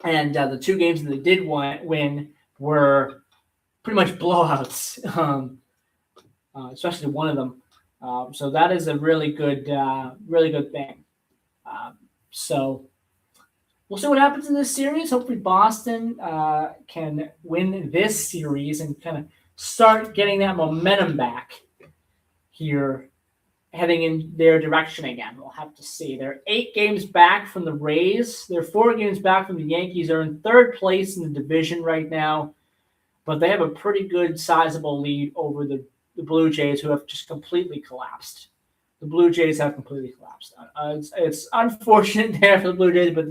Speaker 2: And the 2 games that they did win were pretty much blowouts, especially one of them. So that is a really good thing. So we'll see what happens in this series. Hopefully Boston can win this series and kind of start getting that momentum back here, heading in their direction again. We'll have to see. They're 8 games back from the Rays. They're 4 games back from the Yankees. They're in 3rd place in the division right now, but they have a pretty good sizable lead over the Blue Jays, who have just completely collapsed. The Blue Jays have completely collapsed. It's unfortunate there for the Blue Jays, but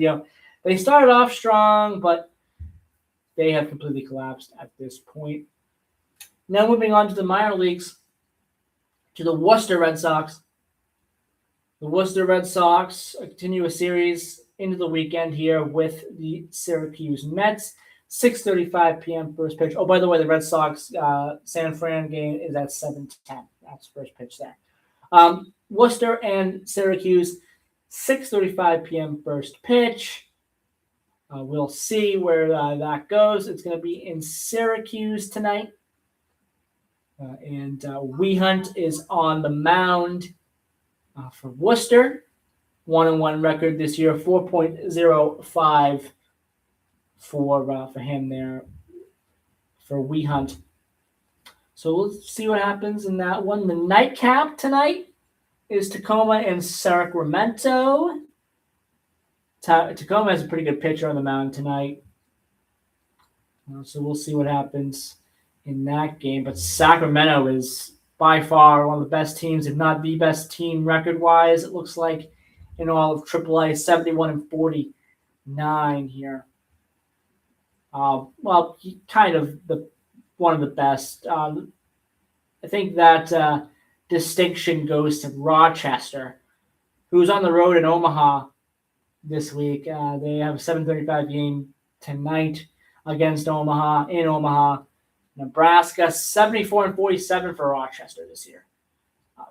Speaker 2: they started off strong, but they have completely collapsed at this point. Now moving on to the minor leagues, to the Worcester Red Sox. The Worcester Red Sox continue a series into the weekend here with the Syracuse Mets. 6:35 p.m. first pitch. Oh, by the way, the Red Sox San Fran game is at 7:10. That's the first pitch there. Worcester and Syracuse, 6:35 p.m. first pitch. We'll see where that goes. It's going to be in Syracuse tonight. And Wehunt is on the mound for Worcester. 1-1 record this year, 4.05 for him there for Wehunt. So we'll see what happens in that one. The nightcap tonight is Tacoma and Sacramento. Tacoma has a pretty good pitcher on the mound tonight. So we'll see what happens in that game. But Sacramento is by far one of the best teams, if not the best team record-wise, it looks like, in all of AAA, 71-49 here. Well, kind of one of the best. I think that distinction goes to Rochester, who's on the road in Omaha this week. They have a 7:35 game tonight against Omaha, in Omaha. Nebraska, 74-47 for Rochester this year.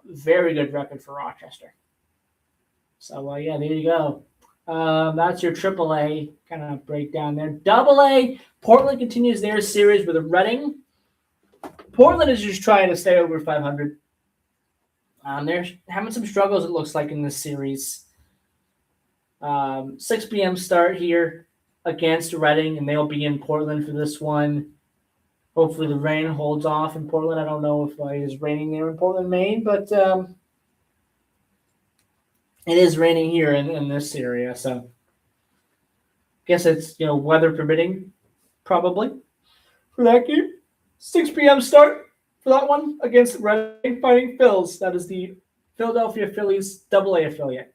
Speaker 2: Very good record for Rochester. So, yeah, there you go. That's your AAA kind of breakdown there. AA, Portland continues their series with a Reading. Portland is just trying to stay over 500. They're having some struggles, it looks like, in this series. 6 p.m. start here against Reading, and they'll be in Portland for this one. Hopefully the rain holds off in Portland. I don't know if it is raining there in Portland, Maine, but it is raining here in this area, so I guess it's, weather permitting, probably, for that game. 6 p.m. start for that one against Reading Fighting Phils. That is the Philadelphia Phillies AA affiliate.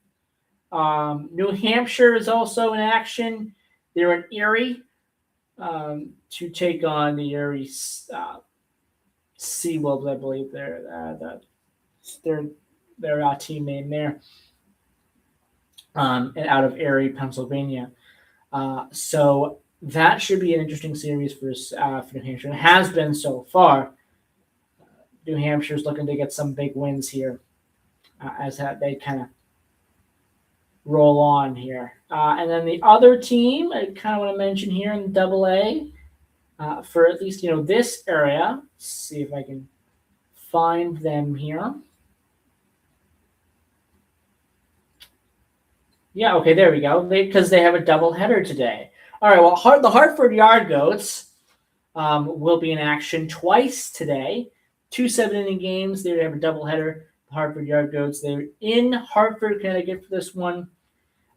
Speaker 2: New Hampshire is also in action. They're in Erie to take on the Erie Seawolves, I believe. Their team name there. And out of Erie, Pennsylvania. So that should be an interesting series for New Hampshire. It has been so far. New Hampshire's looking to get some big wins here as they kind of roll on here. And then the other team I kind of want to mention here in AA, for at least, this area. Let's see if I can find them here. Yeah, okay, there we go. Because they have a doubleheader today. All right, well, the Hartford Yard Goats will be in action twice today. 2 7-inning games. They have a doubleheader. The Hartford Yard Goats. They're in Hartford, Connecticut for this one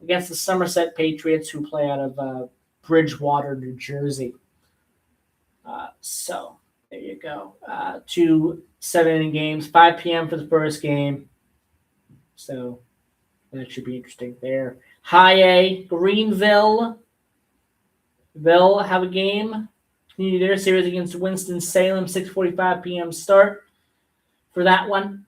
Speaker 2: against the Somerset Patriots, who play out of Bridgewater, New Jersey. So there you go. 2 7-inning games. 5 p.m. for the first game. So that should be interesting there. High A, Greenville. They'll have a game. Continue their series against Winston-Salem, 6:45 p.m. start for that one.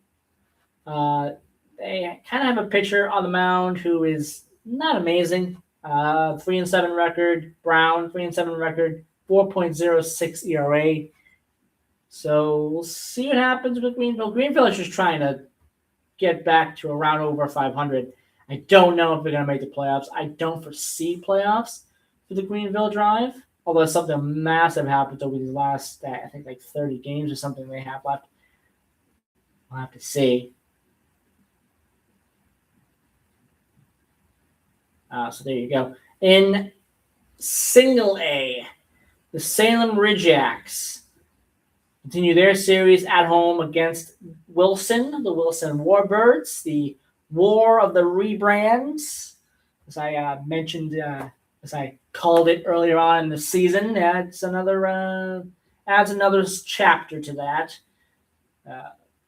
Speaker 2: They kind of have a pitcher on the mound who is not amazing. 3-7 record. Brown, 3-7 record. 4.06 ERA. So we'll see what happens with Greenville. Greenville is just trying to get back to around over 500. I don't know if they're going to make the playoffs. I don't foresee playoffs for the Greenville Drive, although something massive happens over these last, I think, 30 games or something they have left. We'll have to see. So there you go. In Single A, the Salem Ridgeacs continue their series at home against Wilson, the Wilson Warbirds, the War of the Rebrands, as I mentioned, as I called it earlier on in the season. Adds another chapter to that.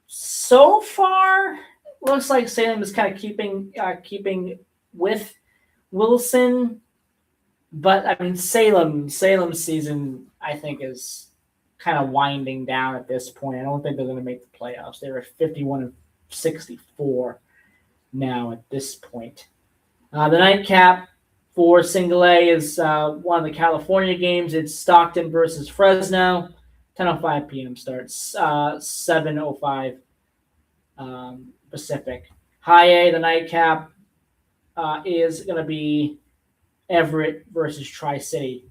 Speaker 2: So far, looks like Salem is kind of keeping with Wilson, but I mean Salem's season, I think, is kind of winding down at this point. I don't think they're going to make the playoffs. They're at 51-64 now at this point. The nightcap for Single A is one of the California games. It's Stockton versus Fresno. 10:05 p.m. starts. 7:05 Pacific. High A, the nightcap, is going to be Everett versus Tri-City,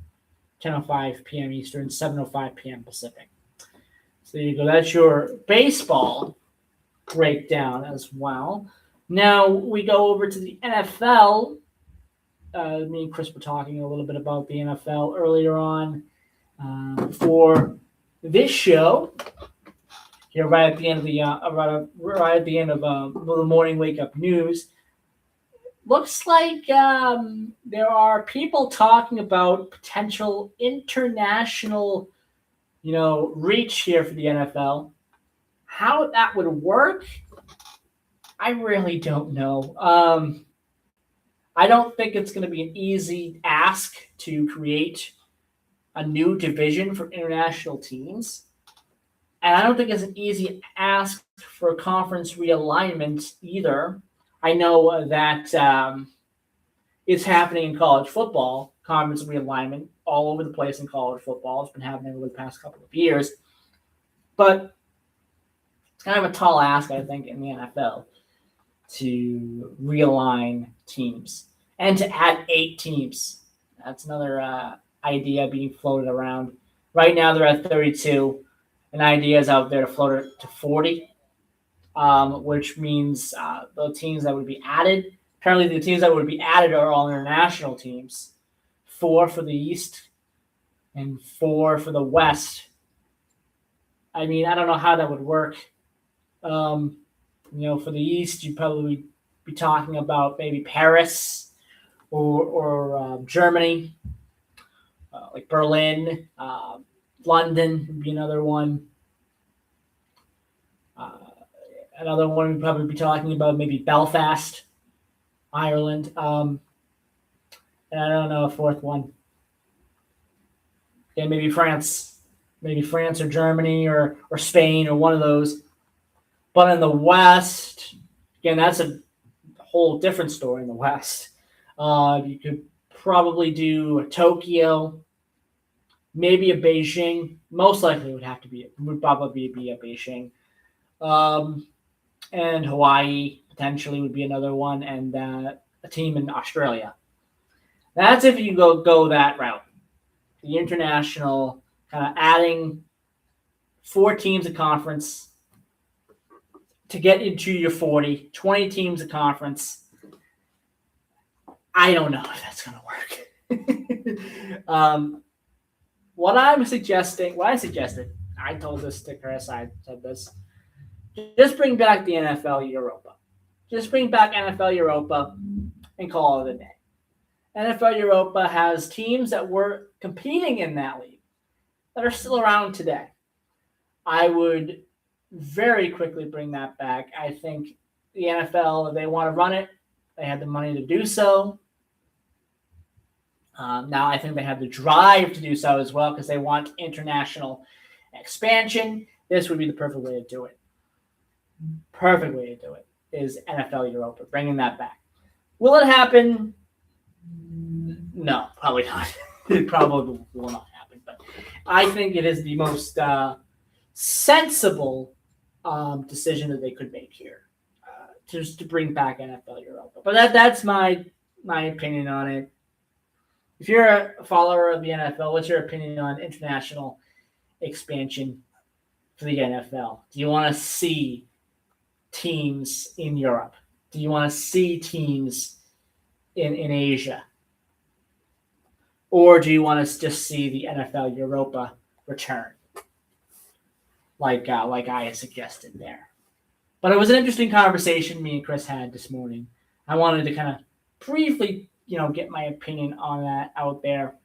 Speaker 2: 10:05 p.m. Eastern, 7:05 p.m. Pacific. So there you go. That's your baseball breakdown as well. Now we go over to the NFL. Me and Chris were talking a little bit about the NFL earlier on for this show. Here, right at the end of the the morning wake up news. Looks like there are people talking about potential international, reach here for the NFL. How that would work, I really don't know. I don't think it's going to be an easy ask to create a new division for international teams. And I don't think it's an easy ask for conference realignment either. I know that it's happening in college football, conference realignment all over the place in college football. It's been happening over the past couple of years. But it's kind of a tall ask, I think, in the NFL to realign teams and to add 8 teams. That's another idea being floated around. Right now they're at 32. An idea is out there to float it to 40. Which means the teams that would be added. Apparently, the teams that would be added are all international teams. 4 for the East and 4 for the West. I mean, I don't know how that would work. For the East, you'd probably be talking about maybe Paris or Germany, like Berlin. London would be another one. Another one we'd probably be talking about maybe Belfast, Ireland. And I don't know a fourth one. Yeah, maybe France. Maybe France or Germany or Spain or one of those. But in the West, again, that's a whole different story in the West. You could probably do Tokyo, maybe a Beijing. Most likely would probably be a Beijing. And Hawaii potentially would be another one, and a team in Australia. That's if you go that route. The international, kind of adding 4 teams a conference to get into your 40, 20 teams a conference. I don't know if that's going to work. What I suggested, I told this to Chris, I said this, just bring back the NFL Europa. Just bring back NFL Europa and call it a day. NFL Europa has teams that were competing in that league that are still around today. I would very quickly bring that back. I think the NFL, if they want to run it, they have the money to do so. Now I think they have the drive to do so as well because they want international expansion. This would be the perfect way to do it. Perfect way to do it is NFL Europa, bringing that back. Will it happen? No, probably not. It probably will not happen. But I think it is the most sensible decision that they could make here, just to bring back NFL Europa. But that's my opinion on it. If you're a follower of the NFL, what's your opinion on international expansion for the NFL? Do you want to see teams in Europe? Do you want to see teams in Asia? Or do you want to just see the NFL Europa return? Like I suggested there. But it was an interesting conversation me and Chris had this morning. I wanted to kind of briefly, get my opinion on that out there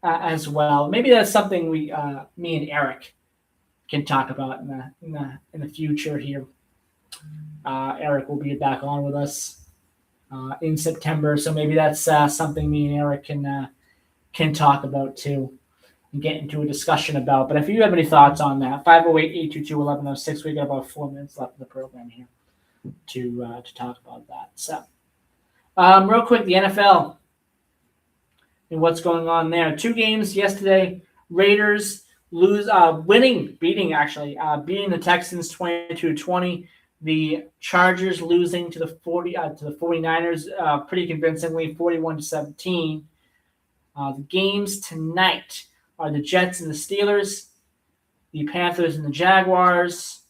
Speaker 2: as well. Maybe that's something me and Eric can talk about in the future here. Eric will be back on with us in September, so maybe that's something me and Eric can talk about too and get into a discussion about. But if you have any thoughts on that, 508-822-1106. We got about 4 minutes left in the program here to talk about that. So, real quick, the NFL and what's going on there. 2 games yesterday. Raiders beating the Texans 22-20. The Chargers losing to the 49ers pretty convincingly, 41-17. The games tonight are the Jets and the Steelers, the Panthers and the Jaguars,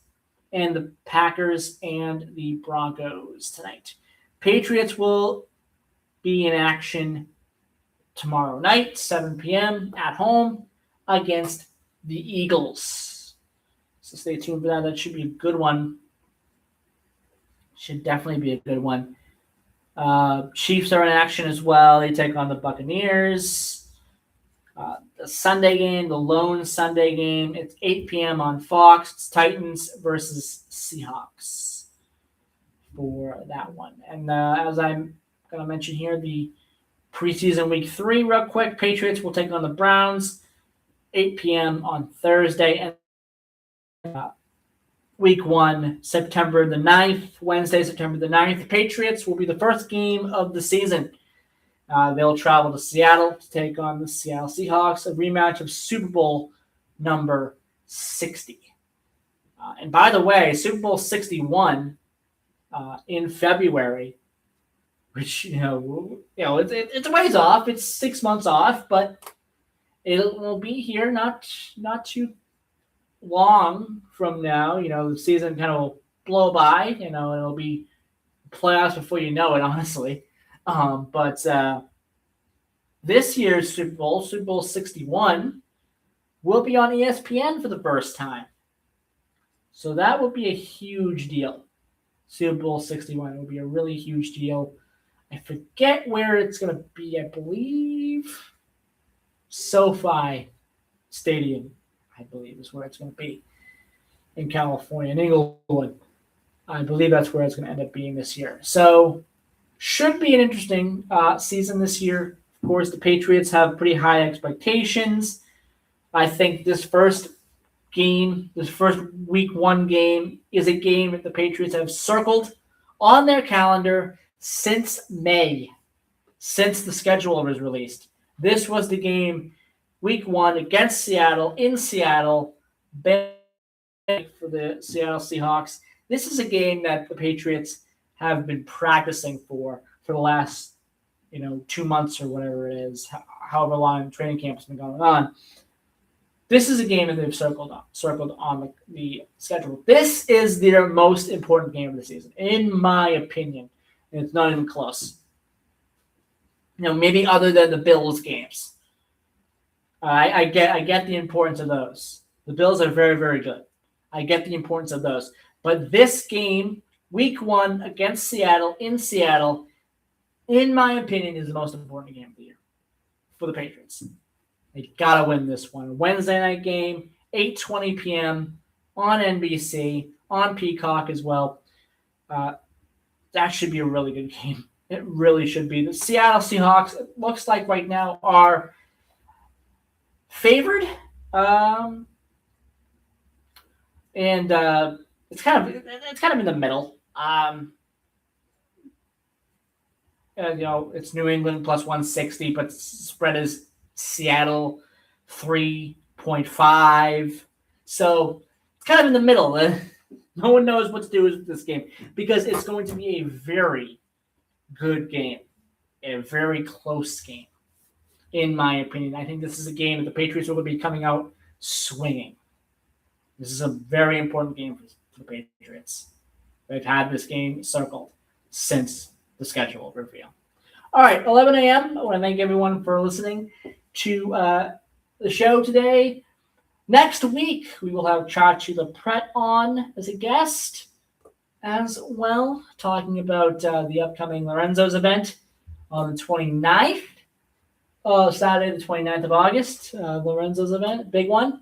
Speaker 2: and the Packers and the Broncos tonight. Patriots will be in action tomorrow night, 7 p.m. at home against the Eagles. So stay tuned for that. That should be a good one. Should definitely be a good one. Chiefs are in action as well. They take on the Buccaneers. The Sunday game, the lone Sunday game, it's 8 p.m. on Fox. It's Titans versus Seahawks for that one. And as I'm going to mention here, the preseason week 3 real quick. Patriots will take on the Browns, 8 p.m. on Thursday. And week 1, September the 9th, Wednesday, September the 9th. Patriots will be the first game of the season. They'll travel to Seattle to take on the Seattle Seahawks, a rematch of Super Bowl number 60. And by the way, Super Bowl 61 in February, which it's a ways off. It's 6 months off, but it will be here not too long from now. The season kind of will blow by. It'll be playoffs before you know it, honestly. But this year's Super Bowl 61, will be on ESPN for the first time. So that would be a huge deal. Super Bowl 61 will be a really huge deal. I forget where it's going to be. I believe SoFi Stadium, I believe, is where it's going to be in California, in Inglewood. I believe that's where it's going to end up being this year. So should be an interesting season this year. Of course, the Patriots have pretty high expectations. I think this first week 1 game, is a game that the Patriots have circled on their calendar since May, since the schedule was released. This was the game, week 1 against Seattle, in Seattle, for the Seattle Seahawks. This is a game that the Patriots have been practicing for the last 2 months or whatever it is, however long training camp has been going on. This is a game that they've circled on the schedule. This is their most important game of the season, in my opinion. And it's not even close. Maybe other than the Bills games. I get the importance of those. The Bills are very, very good. I get the importance of those. But this game, week 1 against Seattle, in Seattle, in my opinion, is the most important game of the year for the Patriots. They got to win this one. Wednesday night game, 8:20 p.m. on NBC, on Peacock as well. That should be a really good game. It really should be. The Seattle Seahawks, it looks like right now, are favored. And it's kind of in the middle. It's New England plus 160, but spread is Seattle 3.5. So it's kind of in the middle. No one knows what to do with this game because it's going to be a very good game, a very close game, in my opinion. I think this is a game that the Patriots will be coming out swinging. This is a very important game for the Patriots. They've had this game circled since the schedule reveal. All right, 11 a.m. I want to thank everyone for listening to the show today. Next week, we will have Chachi LaPret on as a guest as well, talking about the upcoming Lorenzo's event on the 29th. Saturday, the 29th of August, Lorenzo's event, big one,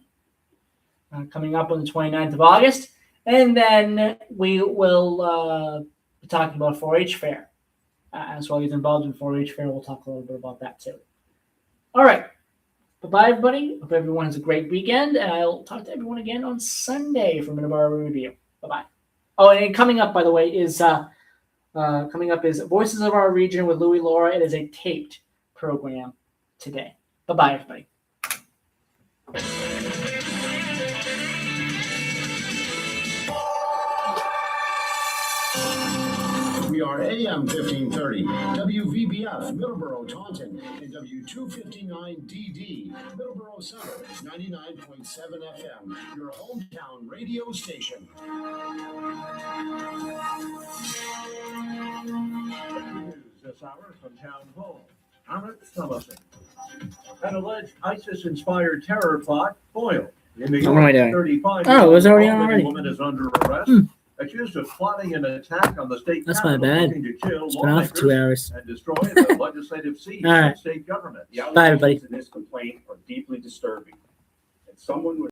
Speaker 2: coming up on the 29th of August. And then we will be talking about 4-H Fair. As well, he's involved in 4-H Fair. We'll talk a little bit about that too. All right. Bye-bye, everybody. Hope everyone has a great weekend. And I'll talk to everyone again on Sunday for Middleborough Review. Bye-bye. Oh, and coming up, by the way, is Voices of Our Region with Louie Laura. It is a taped program today. Bye-bye, everybody.
Speaker 1: are AM 1530, WVBF, Middleborough, Taunton, and W259DD, Middleborough Center, 99.7 FM, your hometown radio station.
Speaker 9: News this hour from Town Hall. Amit Thomason. An alleged ISIS-inspired terror plot foiled. In New
Speaker 2: What am I
Speaker 9: York,
Speaker 2: doing?
Speaker 9: 35
Speaker 2: Oh, it was already on already.
Speaker 9: woman is under arrest, accused of plotting an attack on the state
Speaker 2: That's my
Speaker 9: capitol,
Speaker 2: bad.
Speaker 9: looking to kill
Speaker 2: It's been off for 2
Speaker 9: lawmakers
Speaker 2: hours.
Speaker 9: and destroy the legislative seat
Speaker 2: All right.
Speaker 9: of state government.
Speaker 11: The
Speaker 2: Bye, everybody.
Speaker 11: allegations in this complaint are deeply disturbing. And someone would